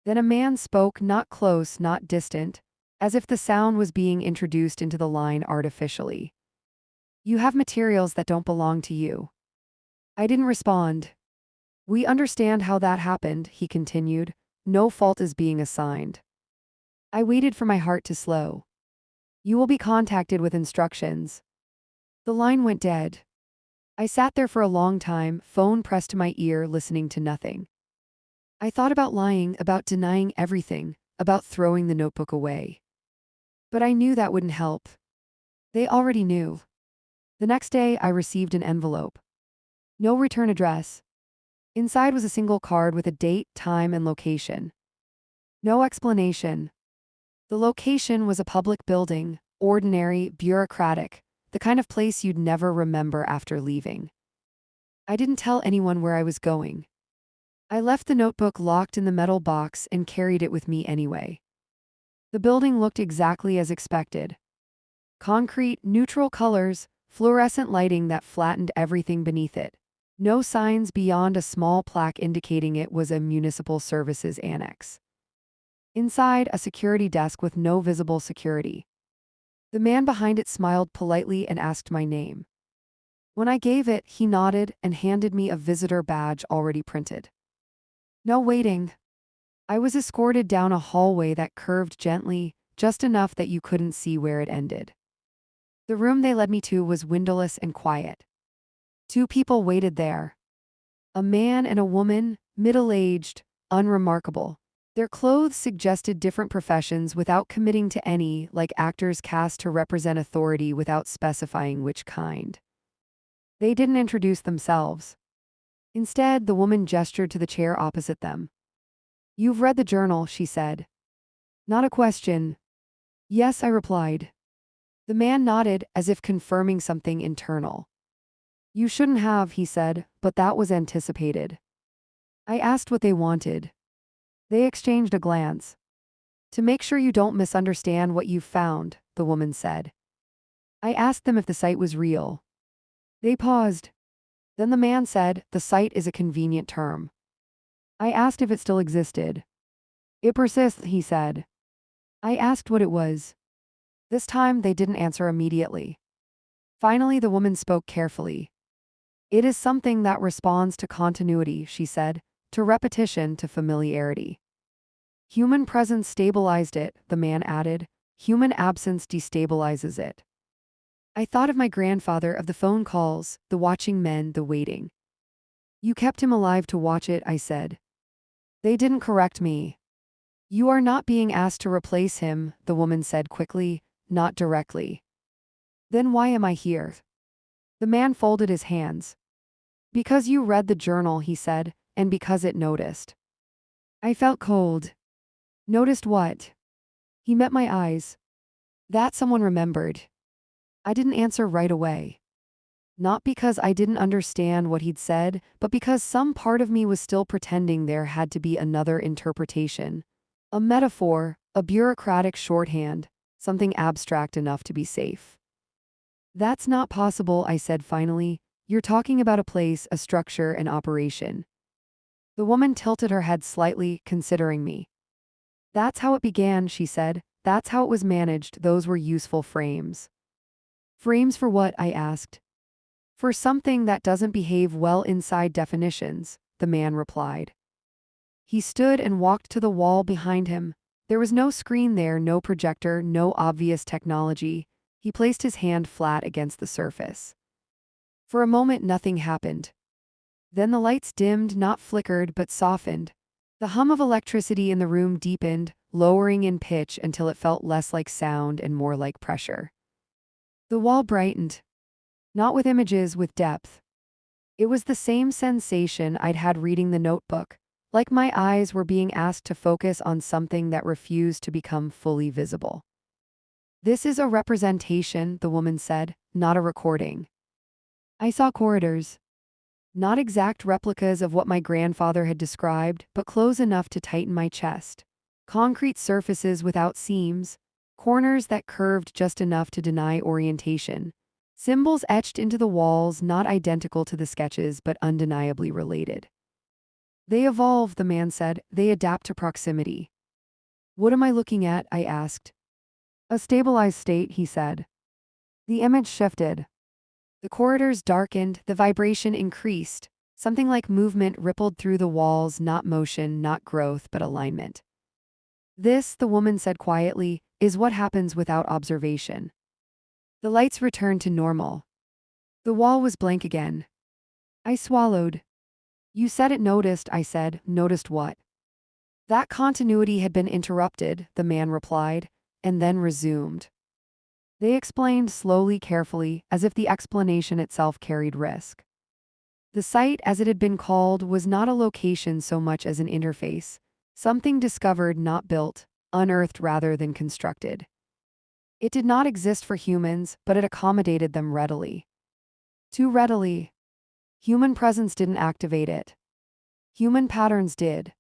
Then a man spoke, not close, not distant, as if the sound was being introduced into the line artificially. You have materials that don't belong to you. I didn't respond. We understand how that happened, he continued. No fault is being assigned. I waited for my heart to slow. You will be contacted with instructions. The line went dead. I sat there for a long time, phone pressed to my ear, listening to nothing. I thought about lying, about denying everything, about throwing the notebook away. But I knew that wouldn't help. They already knew. The next day, I received an envelope. No return address. Inside was a single card with a date, time, and location. No explanation. The location was a public building, ordinary, bureaucratic, the kind of place you'd never remember after leaving. I didn't tell anyone where I was going. I left the notebook locked in the metal box and carried it with me anyway. The building looked exactly as expected. Concrete, neutral colors, fluorescent lighting that flattened everything beneath it. No signs beyond a small plaque indicating it was a municipal services annex. Inside, a security desk with no visible security. The man behind it smiled politely and asked my name. When I gave it, he nodded and handed me a visitor badge already printed. No waiting. I was escorted down a hallway that curved gently, just enough that you couldn't see where it ended. The room they led me to was windowless and quiet. Two people waited there. A man and a woman, middle-aged, unremarkable. Their clothes suggested different professions without committing to any, like actors cast to represent authority without specifying which kind. They didn't introduce themselves. Instead, the woman gestured to the chair opposite them. You've read the journal, she said. Not a question. Yes, I replied. The man nodded, as if confirming something internal. You shouldn't have, he said, but that was anticipated. I asked what they wanted. They exchanged a glance. To make sure you don't misunderstand what you've found, the woman said. I asked them if the site was real. They paused. Then the man said, the site is a convenient term. I asked if it still existed. It persists, he said. I asked what it was. This time they didn't answer immediately. Finally, the woman spoke carefully. It is something that responds to continuity, she said, to repetition, to familiarity. Human presence stabilized it, the man added. Human absence destabilizes it. I thought of my grandfather, of the phone calls, the watching men, the waiting. You kept him alive to watch it, I said. They didn't correct me. You are not being asked to replace him, the woman said quickly, not directly. Then why am I here? The man folded his hands. Because you read the journal, he said, and because it noticed. I felt cold. Noticed what? He met my eyes. That someone remembered. I didn't answer right away. Not because I didn't understand what he'd said, but because some part of me was still pretending there had to be another interpretation. A metaphor, a bureaucratic shorthand, something abstract enough to be safe. That's not possible, I said finally. You're talking about a place, a structure, an operation. The woman tilted her head slightly, considering me. That's how it began, she said. That's how it was managed. Those were useful frames. Frames for what? I asked. For something that doesn't behave well inside definitions, the man replied. He stood and walked to the wall behind him. There was no screen there, no projector, no obvious technology. He placed his hand flat against the surface. For a moment, nothing happened. Then the lights dimmed, not flickered, but softened. The hum of electricity in the room deepened, lowering in pitch until it felt less like sound and more like pressure. The wall brightened. Not with images, with depth. It was the same sensation I'd had reading the notebook, like my eyes were being asked to focus on something that refused to become fully visible. "This is a representation," the woman said, "not a recording." I saw corridors. Not exact replicas of what my grandfather had described, but close enough to tighten my chest. Concrete surfaces without seams, corners that curved just enough to deny orientation. Symbols etched into the walls, not identical to the sketches, but undeniably related. "They evolve," the man said. "They adapt to proximity." "What am I looking at?" I asked. "A stabilized state," he said. The image shifted. The corridors darkened, the vibration increased. Something like movement rippled through the walls, not motion, not growth, but alignment. "This," the woman said quietly, "is what happens without observation." The lights returned to normal. The wall was blank again. I swallowed. "You said it noticed," I said. "Noticed what?" "That continuity had been interrupted," the man replied, and then resumed. They explained slowly, carefully, as if the explanation itself carried risk. The site, as it had been called, was not a location so much as an interface, something discovered, not built, unearthed rather than constructed. It did not exist for humans, but it accommodated them readily. Too readily. Human presence didn't activate it. Human patterns did.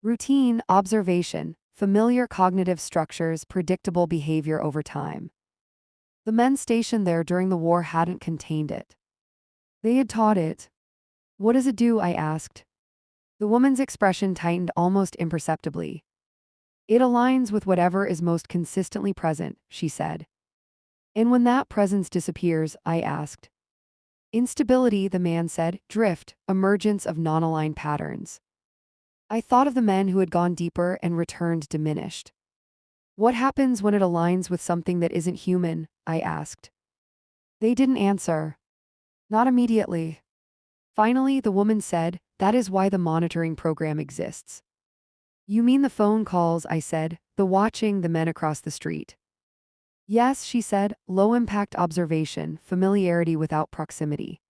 Routine, observation, familiar cognitive structures, predictable behavior over time. The men stationed there during the war hadn't contained it. They had taught it. "What does it do?" I asked. The woman's expression tightened almost imperceptibly. "It aligns with whatever is most consistently present," she said. "And when that presence disappears," I asked. "Instability," the man said, "drift, emergence of non-aligned patterns." I thought of the men who had gone deeper and returned diminished. "What happens when it aligns with something that isn't human?" I asked. They didn't answer. Not immediately. Finally, the woman said, "That is why the monitoring program exists." "You mean the phone calls?" I said, "the watching the men across the street." "Yes," she said, "low-impact observation, familiarity without proximity."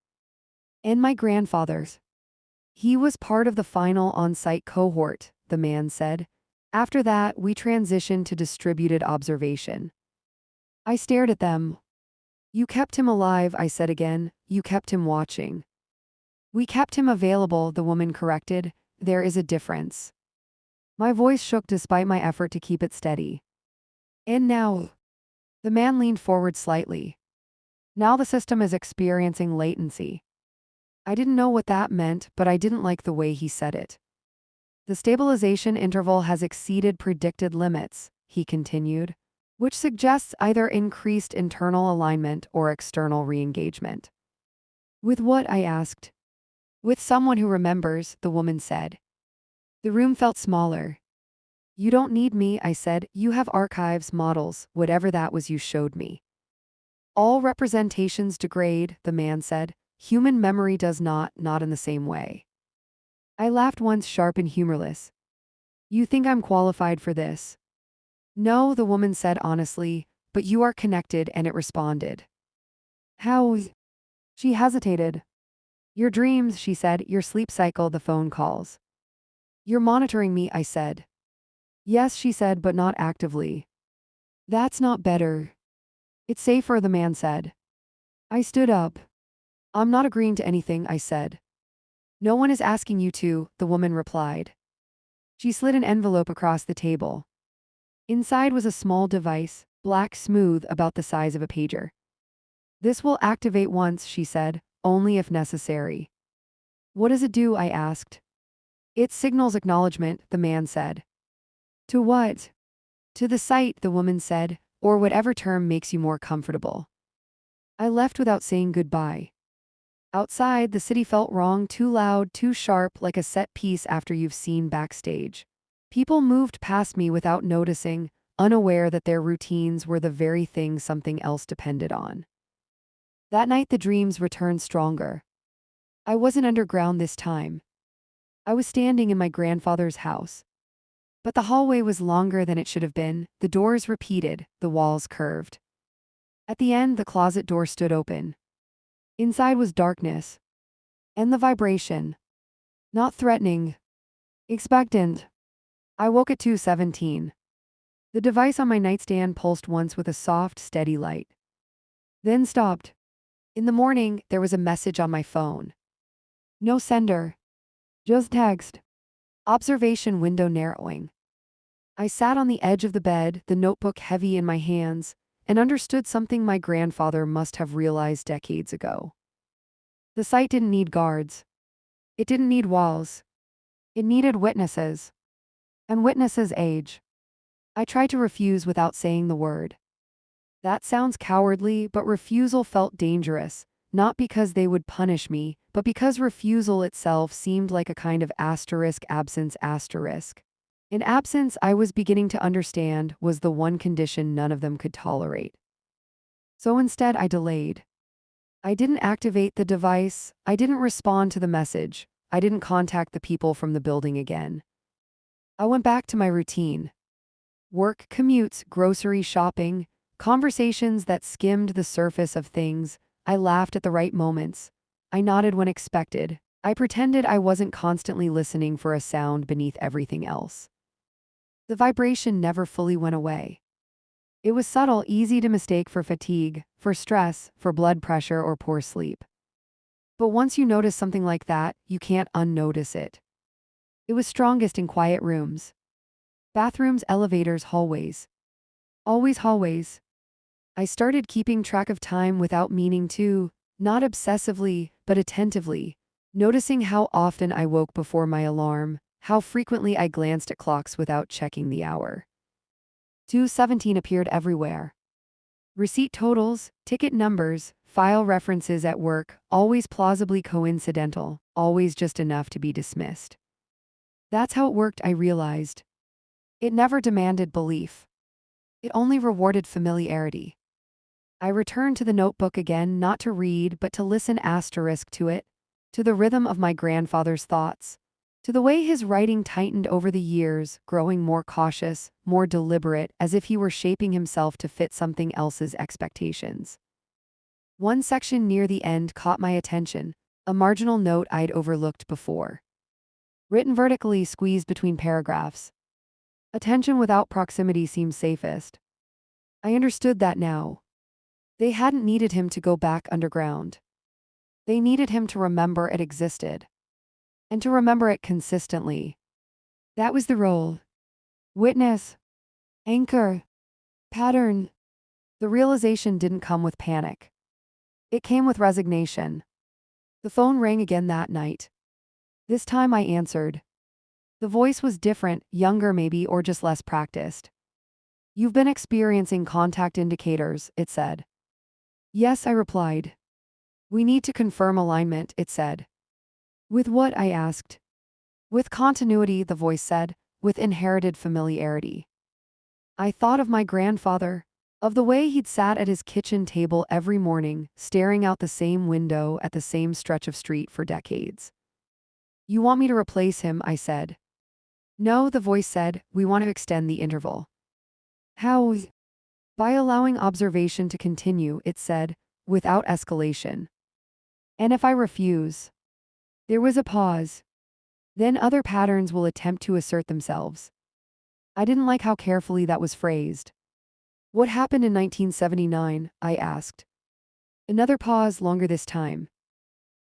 "And my grandfather's. He was part of the final on-site cohort," the man said. "After that, we transitioned to distributed observation." I stared at them. "You kept him alive," I said again. "You kept him watching." "We kept him available," the woman corrected. "There is a difference." My voice shook despite my effort to keep it steady. "And now?" The man leaned forward slightly. "Now the system is experiencing latency." I didn't know what that meant, but I didn't like the way he said it. "The stabilization interval has exceeded predicted limits," he continued, which suggests either increased internal alignment or external re-engagement. "With what?" I asked. "With someone who remembers," the woman said. The room felt smaller. "You don't need me," I said. "You have archives, models, whatever that was you showed me." "All representations degrade," the man said. "Human memory does not in the same way." I laughed once, sharp and humorless. "You think I'm qualified for this?" "No," the woman said honestly, "but you are connected," and it responded. "How?" She hesitated. "Your dreams," she said, "your sleep cycle, the phone calls." "You're monitoring me," I said. "Yes," she said, "but not actively." "That's not better." "It's safer," the man said. I stood up. "I'm not agreeing to anything," I said. "No one is asking you to," the woman replied. She slid an envelope across the table. Inside was a small device, black, smooth, about the size of a pager. "This will activate once," she said, "only if necessary." "What does it do?" I asked. "It signals acknowledgement," the man said. "To what?" "To the site," the woman said, "or whatever term makes you more comfortable." I left without saying goodbye. Outside, the city felt wrong, too loud, too sharp, like a set piece after you've seen backstage. People moved past me without noticing, unaware that their routines were the very thing something else depended on. That night, the dreams returned stronger. I wasn't underground this time. I was standing in my grandfather's house. But the hallway was longer than it should have been, the doors repeated, the walls curved. At the end, the closet door stood open. Inside was darkness. And the vibration. Not threatening. Expectant. I woke at 2:17. The device on my nightstand pulsed once with a soft, steady light. Then stopped. In the morning, there was a message on my phone. No sender. Just text. Observation window narrowing. I sat on the edge of the bed, the notebook heavy in my hands, and understood something my grandfather must have realized decades ago. The site didn't need guards. It didn't need walls. It needed witnesses. And witnesses age. I tried to refuse without saying the word. That sounds cowardly, but refusal felt dangerous, not because they would punish me, but because refusal itself seemed like a kind of absence. In absence, I was beginning to understand, was the one condition none of them could tolerate. So instead, I delayed. I didn't activate the device, I didn't respond to the message, I didn't contact the people from the building again. I went back to my routine. Work, commutes, grocery shopping, conversations that skimmed the surface of things. I laughed at the right moments. I nodded when expected. I pretended I wasn't constantly listening for a sound beneath everything else. The vibration never fully went away. It was subtle, easy to mistake for fatigue, for stress, for blood pressure or poor sleep. But once you notice something like that, you can't unnotice it. It was strongest in quiet rooms. Bathrooms, elevators, hallways. Always hallways. I started keeping track of time without meaning to, not obsessively, but attentively, noticing how often I woke before my alarm, how frequently I glanced at clocks without checking the hour. 2:17 appeared everywhere. Receipt totals, ticket numbers, file references at work, always plausibly coincidental, always just enough to be dismissed. That's how it worked, I realized. It never demanded belief. It only rewarded familiarity. I returned to the notebook again, not to read, but to listen to it, to the rhythm of my grandfather's thoughts, to the way his writing tightened over the years, growing more cautious, more deliberate, as if he were shaping himself to fit something else's expectations. One section near the end caught my attention, a marginal note I'd overlooked before. Written vertically, squeezed between paragraphs. Attention without proximity seems safest. I understood that now. They hadn't needed him to go back underground. They needed him to remember it existed. And to remember it consistently. That was the role. Witness. Anchor. Pattern. The realization didn't come with panic. It came with resignation. The phone rang again that night. This time I answered. The voice was different, younger maybe, or just less practiced. You've been experiencing contact indicators, it said. Yes, I replied. We need to confirm alignment, it said. With what, I asked. With continuity, the voice said, with inherited familiarity. I thought of my grandfather, of the way he'd sat at his kitchen table every morning, staring out the same window at the same stretch of street for decades. You want me to replace him, I said. No, the voice said, we want to extend the interval. How? By allowing observation to continue, it said, without escalation. And if I refuse? There was a pause. Then other patterns will attempt to assert themselves. I didn't like how carefully that was phrased. What happened in 1979? I asked. Another pause, longer this time.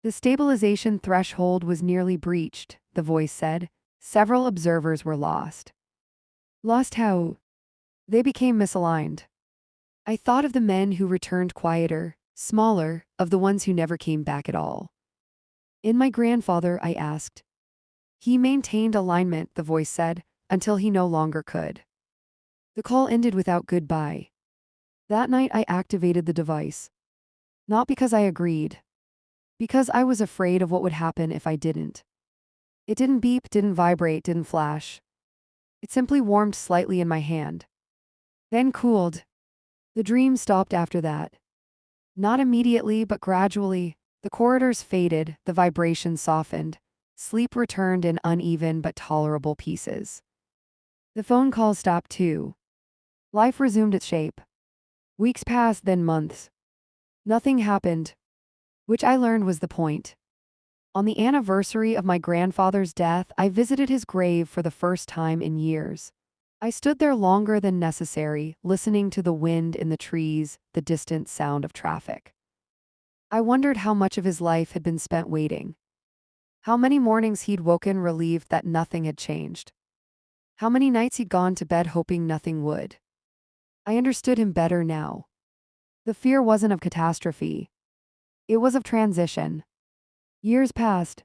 The stabilization threshold was nearly breached, the voice said. Several observers were lost. Lost how? They became misaligned. I thought of the men who returned quieter, smaller, of the ones who never came back at all. In my grandfather, I asked. He maintained alignment, the voice said, until he no longer could. The call ended without goodbye. That night I activated the device. Not because I agreed. Because I was afraid of what would happen if I didn't. It didn't beep, didn't vibrate, didn't flash. It simply warmed slightly in my hand. Then cooled. The dream stopped after that. Not immediately, but gradually. The corridors faded, the vibration softened. Sleep returned in uneven but tolerable pieces. The phone calls stopped too. Life resumed its shape. Weeks passed, then months. Nothing happened, which I learned was the point. On the anniversary of my grandfather's death, I visited his grave for the first time in years. I stood there longer than necessary, listening to the wind in the trees, the distant sound of traffic. I wondered how much of his life had been spent waiting. How many mornings he'd woken relieved that nothing had changed. How many nights he'd gone to bed hoping nothing would. I understood him better now. The fear wasn't of catastrophe. It was of transition. Years passed.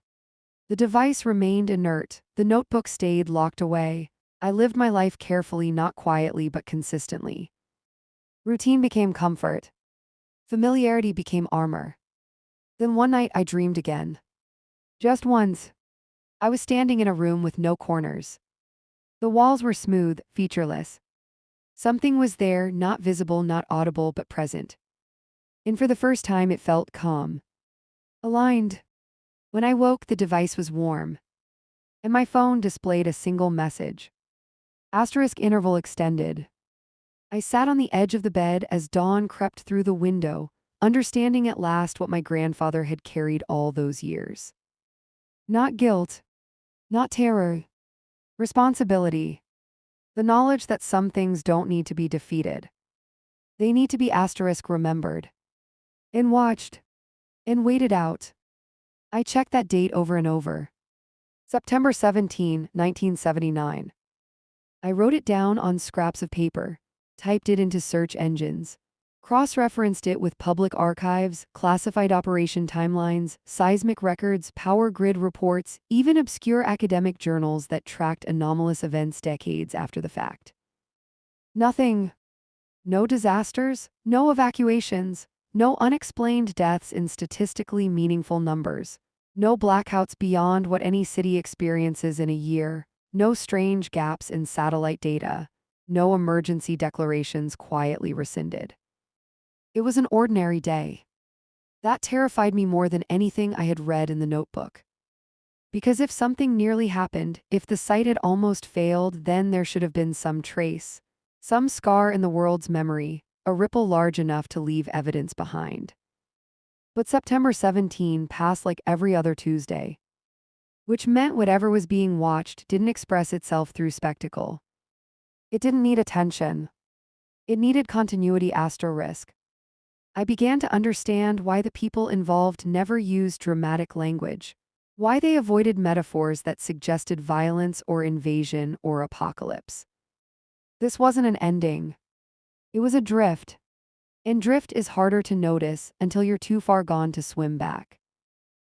The device remained inert. The notebook stayed locked away. I lived my life carefully, not quietly, but consistently. Routine became comfort. Familiarity became armor. Then one night I dreamed again. Just once. I was standing in a room with no corners. The walls were smooth, featureless. Something was there, not visible, not audible, but present. And for the first time it felt calm. Aligned. When I woke, the device was warm. And my phone displayed a single message. Asterisk interval extended. I sat on the edge of the bed as dawn crept through the window, understanding at last what my grandfather had carried all those years. Not guilt. Not terror. Responsibility. The knowledge that some things don't need to be defeated. They need to be remembered. And watched. And waited out. I checked that date over and over. September 17, 1979. I wrote it down on scraps of paper, typed it into search engines, cross-referenced it with public archives, classified operation timelines, seismic records, power grid reports, even obscure academic journals that tracked anomalous events decades after the fact. Nothing. No disasters, no evacuations, no unexplained deaths in statistically meaningful numbers, no blackouts beyond what any city experiences in a year, no strange gaps in satellite data, no emergency declarations quietly rescinded. It was an ordinary day. That terrified me more than anything I had read in the notebook. Because if something nearly happened, if the site had almost failed, then there should have been some trace, some scar in the world's memory, a ripple large enough to leave evidence behind. But September 17 passed like every other Tuesday. Which meant whatever was being watched didn't express itself through spectacle. It didn't need attention. It needed continuity asterisk. I began to understand why the people involved never used dramatic language, why they avoided metaphors that suggested violence or invasion or apocalypse. This wasn't an ending. It was a drift. And drift is harder to notice until you're too far gone to swim back.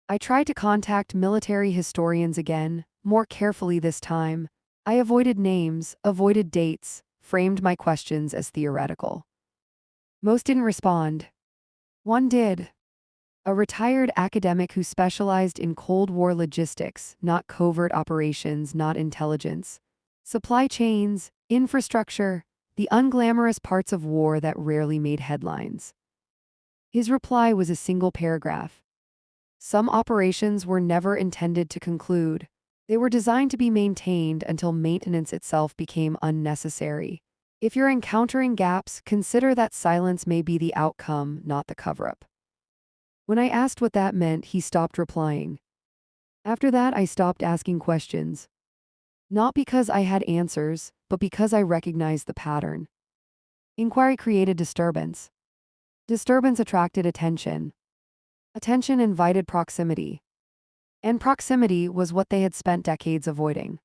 I tried to contact military historians again, more carefully this time. I avoided names, avoided dates, framed my questions as theoretical. Most didn't respond. One did. A retired academic who specialized in Cold War logistics, not covert operations, not intelligence. Supply chains, infrastructure, the unglamorous parts of war that rarely made headlines. His reply was a single paragraph. Some operations were never intended to conclude. They were designed to be maintained until maintenance itself became unnecessary. If you're encountering gaps, consider that silence may be the outcome, not the cover-up. When I asked what that meant, he stopped replying. After that, I stopped asking questions. Not because I had answers, but because I recognized the pattern. Inquiry created disturbance. Disturbance attracted attention. Attention invited proximity. And proximity was what they had spent decades avoiding.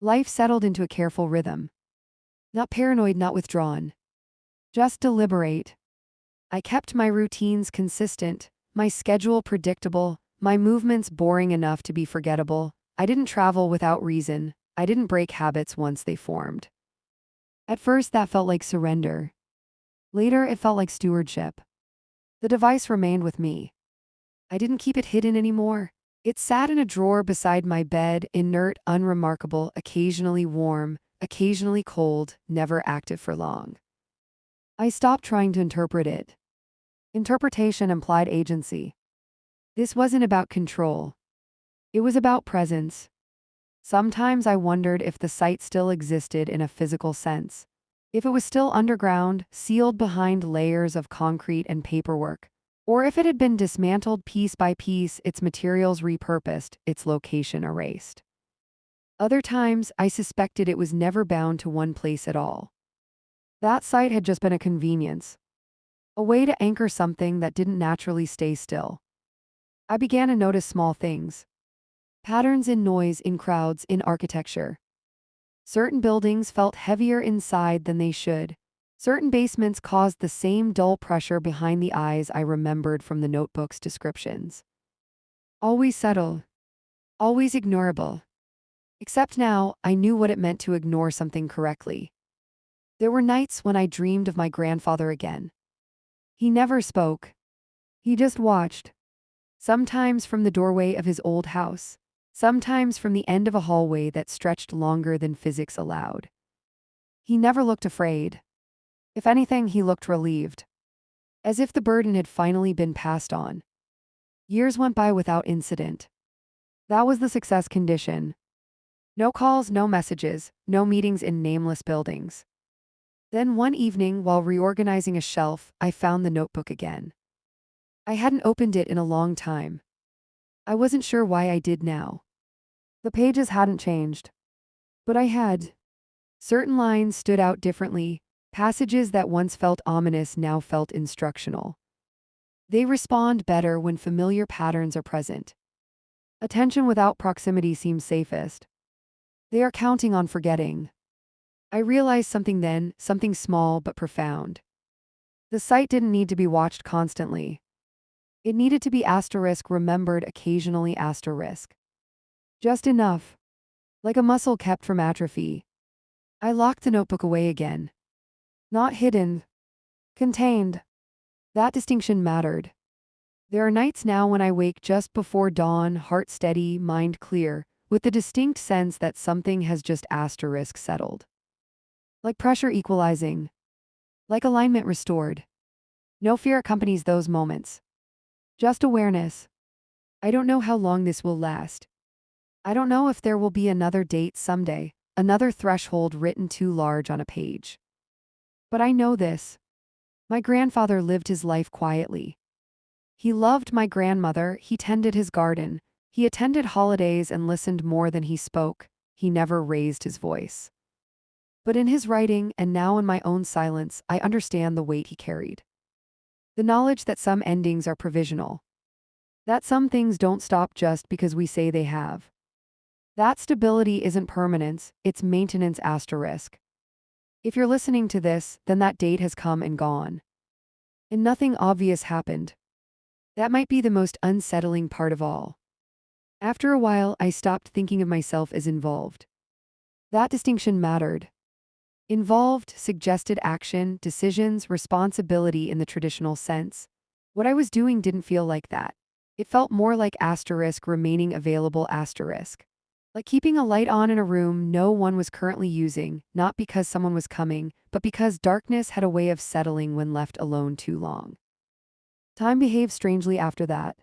Life settled into a careful rhythm. Not paranoid, not withdrawn. Just deliberate. I kept my routines consistent, my schedule predictable, my movements boring enough to be forgettable. I didn't travel without reason. I didn't break habits once they formed. At first, that felt like surrender. Later, it felt like stewardship. The device remained with me. I didn't keep it hidden anymore. It sat in a drawer beside my bed, inert, unremarkable, occasionally warm, occasionally cold, never active for long. I stopped trying to interpret it. Interpretation implied agency. This wasn't about control. It was about presence. Sometimes I wondered if the site still existed in a physical sense. If it was still underground, sealed behind layers of concrete and paperwork. Or if it had been dismantled piece by piece, its materials repurposed, its location erased. Other times, I suspected it was never bound to one place at all. That site had just been a convenience. A way to anchor something that didn't naturally stay still. I began to notice small things. Patterns in noise, in crowds, in architecture. Certain buildings felt heavier inside than they should. Certain basements caused the same dull pressure behind the eyes I remembered from the notebook's descriptions. Always subtle. Always ignorable. Except now, I knew what it meant to ignore something correctly. There were nights when I dreamed of my grandfather again. He never spoke. He just watched. Sometimes from the doorway of his old house. Sometimes from the end of a hallway that stretched longer than physics allowed. He never looked afraid. If anything, he looked relieved. As if the burden had finally been passed on. Years went by without incident. That was the success condition. No calls, no messages, no meetings in nameless buildings. Then one evening, while reorganizing a shelf, I found the notebook again. I hadn't opened it in a long time. I wasn't sure why I did now. The pages hadn't changed. But I had. Certain lines stood out differently. Passages that once felt ominous now felt instructional. They respond better when familiar patterns are present. Attention without proximity seems safest. They are counting on forgetting. I realized something then, something small but profound. The site didn't need to be watched constantly. It needed to be remembered occasionally Just enough. Like a muscle kept from atrophy. I locked the notebook away again. Not hidden. Contained. That distinction mattered. There are nights now when I wake just before dawn, heart steady, mind clear, with the distinct sense that something has just settled. Like pressure equalizing. Like alignment restored. No fear accompanies those moments. Just awareness. I don't know how long this will last. I don't know if there will be another date someday, another threshold written too large on a page. But I know this. My grandfather lived his life quietly. He loved my grandmother, he tended his garden, he attended holidays and listened more than he spoke, he never raised his voice. But in his writing, and now in my own silence, I understand the weight he carried. The knowledge that some endings are provisional. That some things don't stop just because we say they have. That stability isn't permanence, it's maintenance asterisk. If you're listening to this, then that date has come and gone. And nothing obvious happened. That might be the most unsettling part of all. After a while, I stopped thinking of myself as involved. That distinction mattered. Involved suggested action, decisions, responsibility in the traditional sense. What I was doing didn't feel like that. It felt more like remaining available . Like keeping a light on in a room no one was currently using, not because someone was coming, but because darkness had a way of settling when left alone too long. Time behaved strangely after that.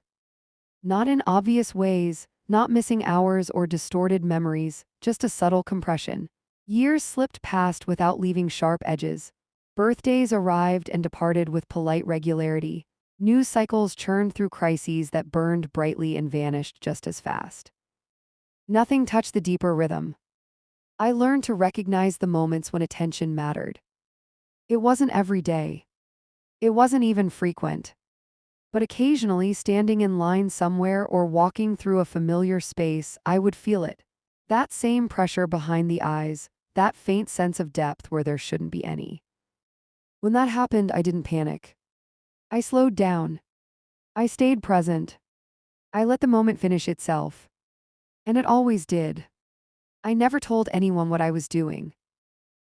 Not in obvious ways, not missing hours or distorted memories, just a subtle compression. Years slipped past without leaving sharp edges. Birthdays arrived and departed with polite regularity. News cycles churned through crises that burned brightly and vanished just as fast. Nothing touched the deeper rhythm. I learned to recognize the moments when attention mattered. It wasn't every day. It wasn't even frequent. But occasionally, standing in line somewhere or walking through a familiar space, I would feel it. That same pressure behind the eyes, that faint sense of depth where there shouldn't be any. When that happened, I didn't panic. I slowed down. I stayed present. I let the moment finish itself. And it always did. I never told anyone what I was doing.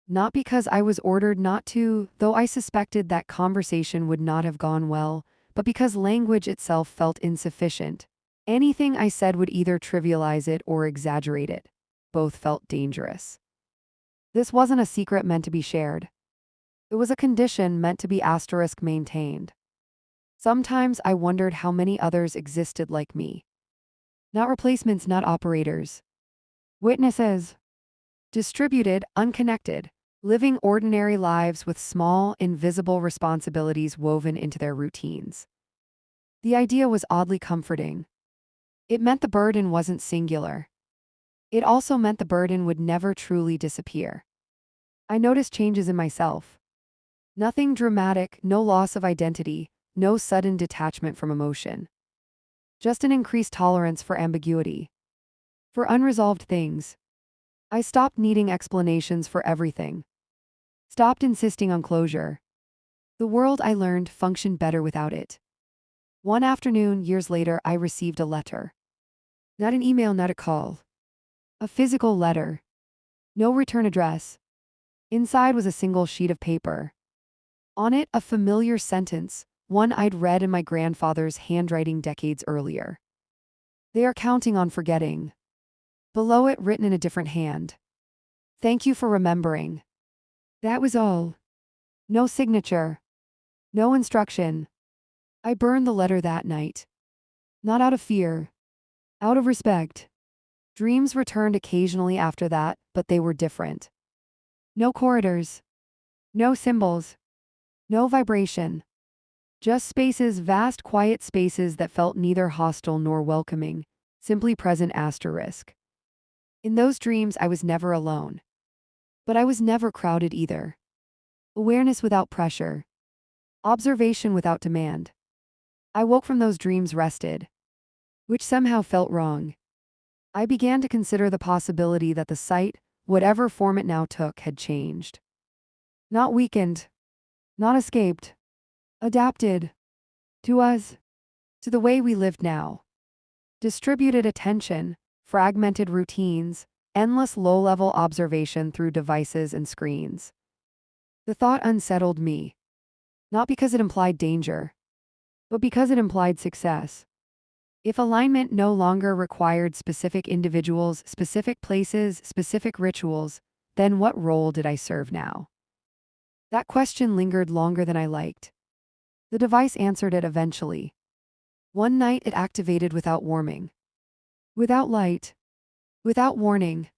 Not because I was ordered not to, though I suspected that conversation would not have gone well, but because language itself felt insufficient. Anything I said would either trivialize it or exaggerate it. Both felt dangerous. This wasn't a secret meant to be shared. It was a condition meant to be asterisk maintained. Sometimes I wondered how many others existed like me. Not replacements, not operators. Witnesses. Distributed, unconnected, living ordinary lives with small, invisible responsibilities woven into their routines. The idea was oddly comforting. It meant the burden wasn't singular. It also meant the burden would never truly disappear. I noticed changes in myself. Nothing dramatic, no loss of identity, no sudden detachment from emotion. Just an increased tolerance for ambiguity. For unresolved things. I stopped needing explanations for everything. Stopped insisting on closure. The world, I learned, functioned better without it. One afternoon, years later, I received a letter. Not an email, not a call. A physical letter. No return address. Inside was a single sheet of paper. On it, a familiar sentence, one I'd read in my grandfather's handwriting decades earlier. They are counting on forgetting. Below it, written in a different hand. Thank you for remembering. That was all. No signature. No instruction. I burned the letter that night. Not out of fear. Out of respect. Dreams returned occasionally after that, but they were different. No corridors. No symbols. No vibration. Just spaces, vast quiet spaces that felt neither hostile nor welcoming, simply present asterisk. In those dreams I was never alone. But I was never crowded either. Awareness without pressure. Observation without demand. I woke from those dreams rested. Which somehow felt wrong. I began to consider the possibility that the site, whatever form it now took, had changed. Not weakened. Not escaped. Adapted. To us. To the way we lived now. Distributed attention, fragmented routines, endless low-level observation through devices and screens. The thought unsettled me. Not because it implied danger, but because it implied success. If alignment no longer required specific individuals, specific places, specific rituals, then what role did I serve now? That question lingered longer than I liked. The device answered it eventually. One night it activated without warning. Without light. Without warning.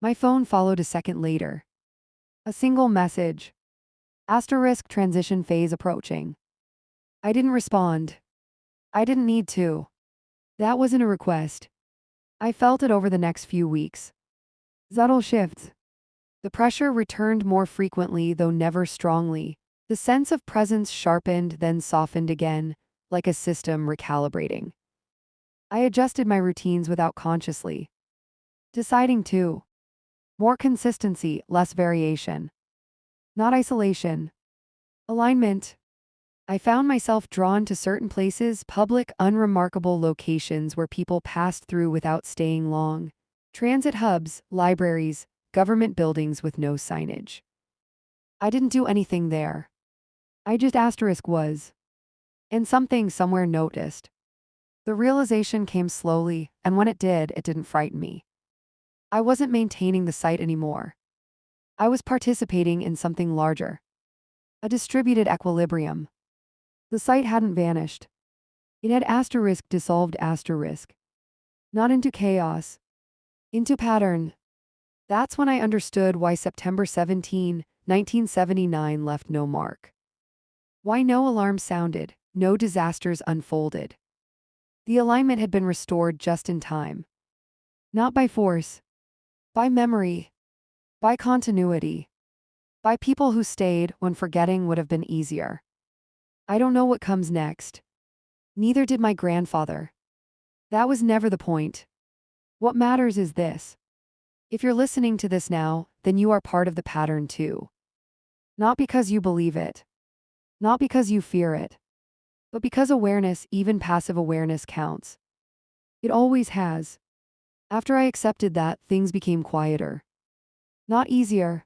My phone followed a second later. A single message. Asterisk transition phase approaching. I didn't respond. I didn't need to. That wasn't a request. I felt it over the next few weeks. Subtle shifts. The pressure returned more frequently, though never strongly. The sense of presence sharpened, then softened again, like a system recalibrating. I adjusted my routines without consciously deciding to. More consistency, less variation. Not isolation. Alignment. I found myself drawn to certain places, public, unremarkable locations where people passed through without staying long. Transit hubs, libraries, government buildings with no signage. I didn't do anything there. I just was. And something somewhere noticed. The realization came slowly, and when it didn't frighten me. I wasn't maintaining the site anymore. I was participating in something larger. A distributed equilibrium. The site hadn't vanished. It had dissolved not into chaos, into pattern. That's when I understood why September 17, 1979 left no mark. Why no alarm sounded, no disasters unfolded. The alignment had been restored just in time. Not by force. By memory. By continuity. By people who stayed when forgetting would have been easier. I don't know what comes next. Neither did my grandfather. That was never the point. What matters is this. If you're listening to this now, then you are part of the pattern too. Not because you believe it. Not because you fear it. But because awareness, even passive awareness, counts. It always has. After I accepted that, things became quieter. Not easier.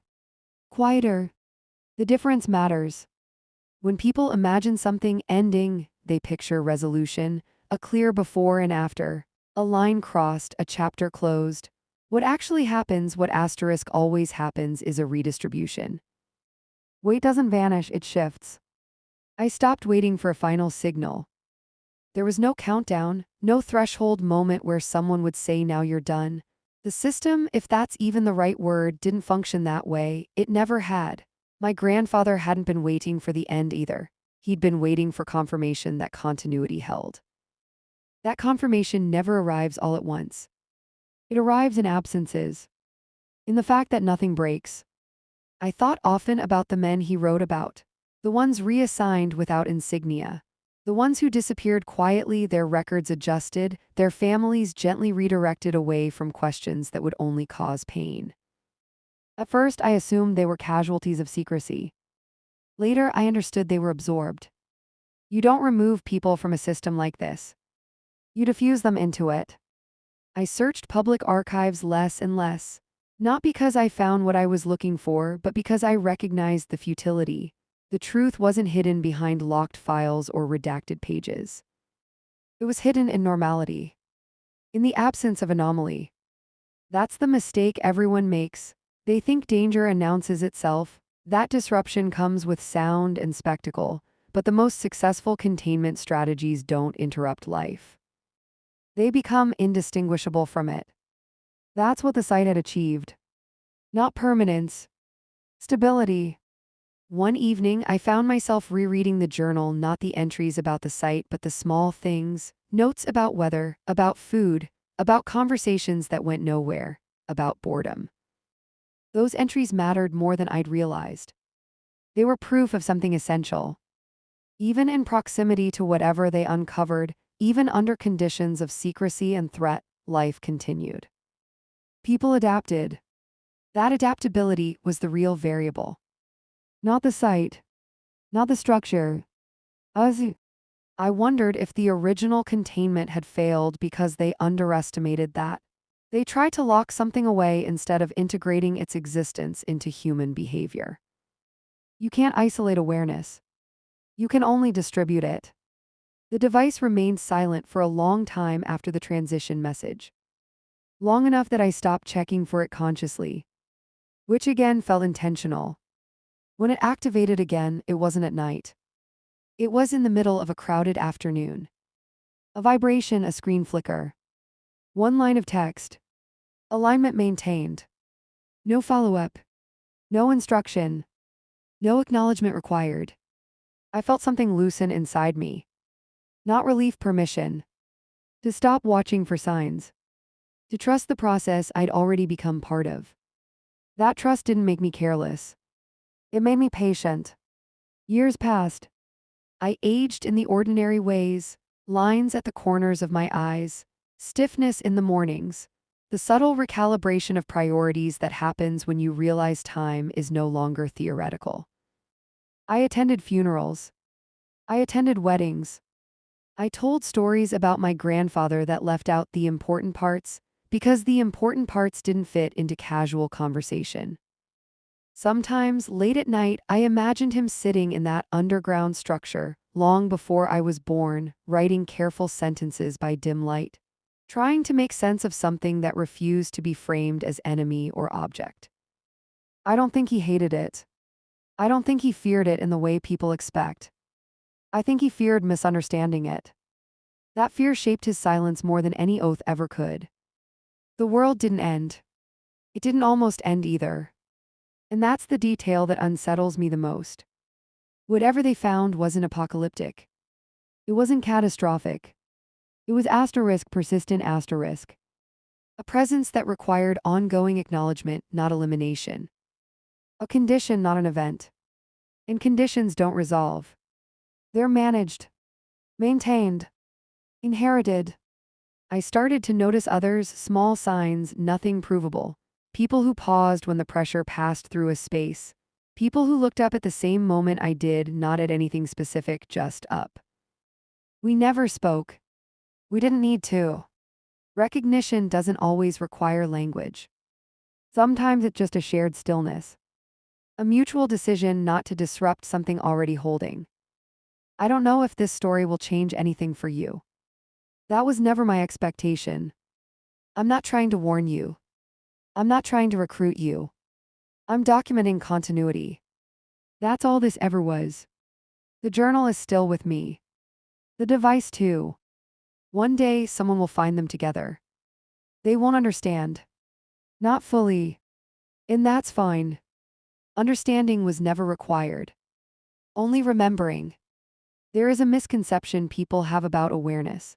Quieter. The difference matters. When people imagine something ending, they picture resolution, a clear before and after, a line crossed, a chapter closed. What actually happens, what asterisk always happens, is a redistribution. Weight doesn't vanish, it shifts. I stopped waiting for a final signal. There was no countdown, no threshold moment where someone would say, "Now you're done." The system, if that's even the right word, didn't function that way. It never had. My grandfather hadn't been waiting for the end either. He'd been waiting for confirmation that continuity held. That confirmation never arrives all at once. It arrives in absences, in the fact that nothing breaks. I thought often about the men he wrote about, the ones reassigned without insignia, the ones who disappeared quietly, their records adjusted, their families gently redirected away from questions that would only cause pain. At first, I assumed they were casualties of secrecy. Later, I understood they were absorbed. You don't remove people from a system like this. You diffuse them into it. I searched public archives less and less, not because I found what I was looking for, but because I recognized the futility. The truth wasn't hidden behind locked files or redacted pages. It was hidden in normality, in the absence of anomaly. That's the mistake everyone makes. They think danger announces itself. That disruption comes with sound and spectacle, but the most successful containment strategies don't interrupt life. They become indistinguishable from it. That's what the site had achieved. Not permanence, stability. One evening, I found myself rereading the journal, not the entries about the site, but the small things, notes about weather, about food, about conversations that went nowhere, about boredom. Those entries mattered more than I'd realized. They were proof of something essential. Even in proximity to whatever they uncovered, even under conditions of secrecy and threat, life continued. People adapted. That adaptability was the real variable. Not the site, not the structure. I wondered if the original containment had failed because they underestimated that. They tried to lock something away instead of integrating its existence into human behavior. You can't isolate awareness. You can only distribute it. The device remained silent for a long time after the transition message. Long enough that I stopped checking for it consciously, which again felt intentional. When it activated again, it wasn't at night. It was in the middle of a crowded afternoon. A vibration, a screen flicker. One line of text. Alignment maintained. No follow-up. No instruction. No acknowledgement required. I felt something loosen inside me. Not relief, permission. To stop watching for signs. To trust the process I'd already become part of. That trust didn't make me careless. It made me patient. Years passed. I aged in the ordinary ways, lines at the corners of my eyes, stiffness in the mornings, the subtle recalibration of priorities that happens when you realize time is no longer theoretical. I attended funerals. I attended weddings. I told stories about my grandfather that left out the important parts, because the important parts didn't fit into casual conversation. Sometimes, late at night, I imagined him sitting in that underground structure, long before I was born, writing careful sentences by dim light, trying to make sense of something that refused to be framed as enemy or object. I don't think he hated it. I don't think he feared it in the way people expect. I think he feared misunderstanding it. That fear shaped his silence more than any oath ever could. The world didn't end. It didn't almost end either. And that's the detail that unsettles me the most. Whatever they found wasn't apocalyptic. It wasn't catastrophic. It was asterisk, persistent asterisk. A presence that required ongoing acknowledgement, not elimination. A condition, not an event. And conditions don't resolve. They're managed, maintained, inherited. I started to notice others, small signs, nothing provable. People who paused when the pressure passed through a space. People who looked up at the same moment I did, not at anything specific, just up. We never spoke. We didn't need to. Recognition doesn't always require language. Sometimes it's just a shared stillness. A mutual decision not to disrupt something already holding. I don't know if this story will change anything for you. That was never my expectation. I'm not trying to warn you. I'm not trying to recruit you. I'm documenting continuity. That's all this ever was. The journal is still with me. The device, too. One day, someone will find them together. They won't understand. Not fully. And that's fine. Understanding was never required. Only remembering. There is a misconception people have about awareness.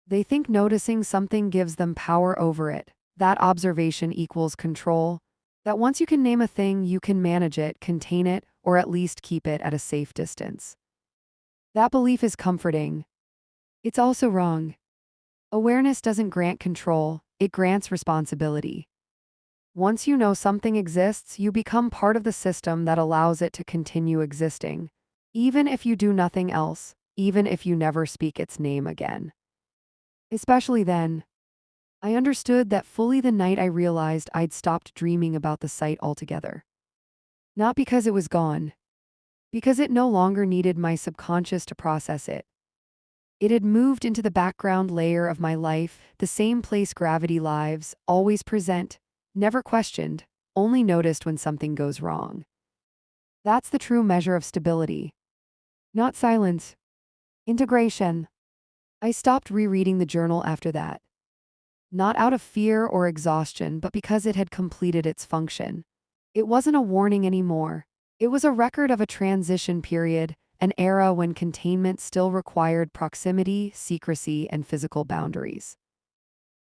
They think noticing something gives them power over it, that observation equals control, that once you can name a thing, you can manage it, contain it, or at least keep it at a safe distance. That belief is comforting. It's also wrong. Awareness doesn't grant control, it grants responsibility. Once you know something exists, you become part of the system that allows it to continue existing, even if you do nothing else, even if you never speak its name again. Especially then, I understood that fully the night I realized I'd stopped dreaming about the site altogether. Not because it was gone, because it no longer needed my subconscious to process it. It had moved into the background layer of my life, the same place gravity lives, always present, never questioned, only noticed when something goes wrong. That's the true measure of stability. Not silence. Integration. I stopped rereading the journal after that. Not out of fear or exhaustion, but because it had completed its function. It wasn't a warning anymore. It was a record of a transition period, an era when containment still required proximity, secrecy, and physical boundaries.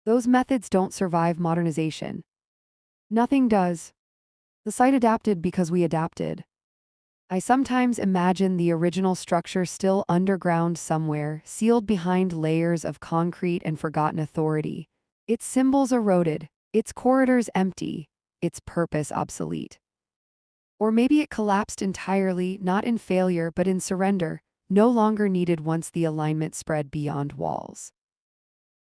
Those methods don't survive modernization. Nothing does. The site adapted because we adapted. I sometimes imagine the original structure still underground somewhere, sealed behind layers of concrete and forgotten authority. Its symbols eroded, its corridors empty, its purpose obsolete. Or maybe it collapsed entirely, not in failure but in surrender, no longer needed once the alignment spread beyond walls.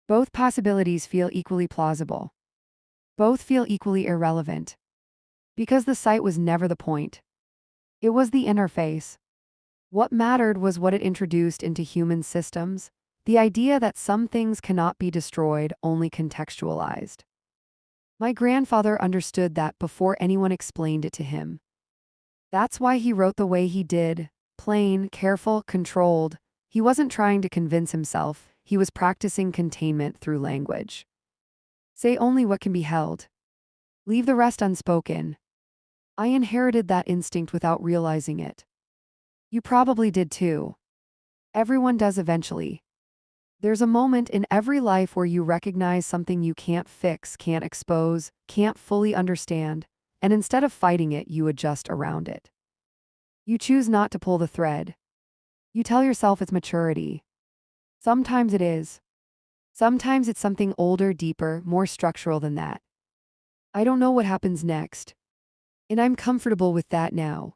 Both possibilities feel equally plausible. Both feel equally irrelevant. Because the site was never the point. It was the interface. What mattered was what it introduced into human systems, the idea that some things cannot be destroyed, only contextualized. My grandfather understood that before anyone explained it to him. That's why he wrote the way he did, plain, careful, controlled. He wasn't trying to convince himself, he was practicing containment through language. Say only what can be held. Leave the rest unspoken. I inherited that instinct without realizing it. You probably did too. Everyone does eventually. There's a moment in every life where you recognize something you can't fix, can't expose, can't fully understand, and instead of fighting it, you adjust around it. You choose not to pull the thread. You tell yourself it's maturity. Sometimes it is. Sometimes it's something older, deeper, more structural than that. I don't know what happens next. And I'm comfortable with that now.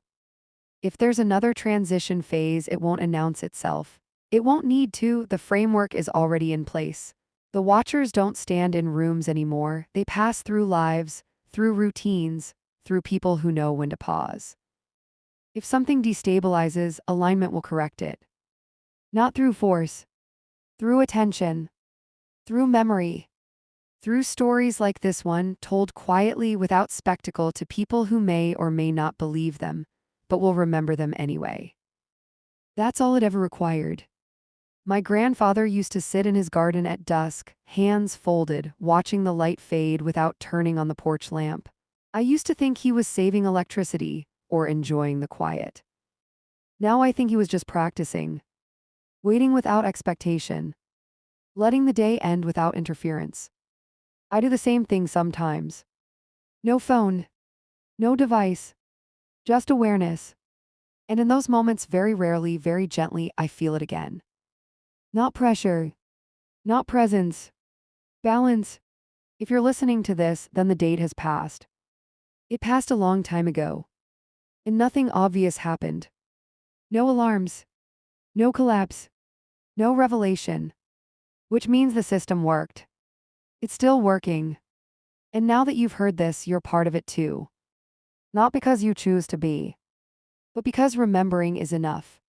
If there's another transition phase, it won't announce itself. It won't need to, the framework is already in place. The watchers don't stand in rooms anymore, they pass through lives, through routines, through people who know when to pause. If something destabilizes, alignment will correct it. Not through force. Through attention. Through memory. Through stories like this one, told quietly without spectacle to people who may or may not believe them, but will remember them anyway. That's all it ever required. My grandfather used to sit in his garden at dusk, hands folded, watching the light fade without turning on the porch lamp. I used to think he was saving electricity or enjoying the quiet. Now I think he was just practicing, waiting without expectation, letting the day end without interference. I do the same thing sometimes. No phone, no device, just awareness. And in those moments, very rarely, very gently, I feel it again. Not pressure, not presence, balance. If you're listening to this, then the date has passed. It passed a long time ago. And nothing obvious happened. No alarms, no collapse, no revelation. Which means the system worked. It's still working. And now that you've heard this, you're part of it too. Not because you choose to be, but because remembering is enough.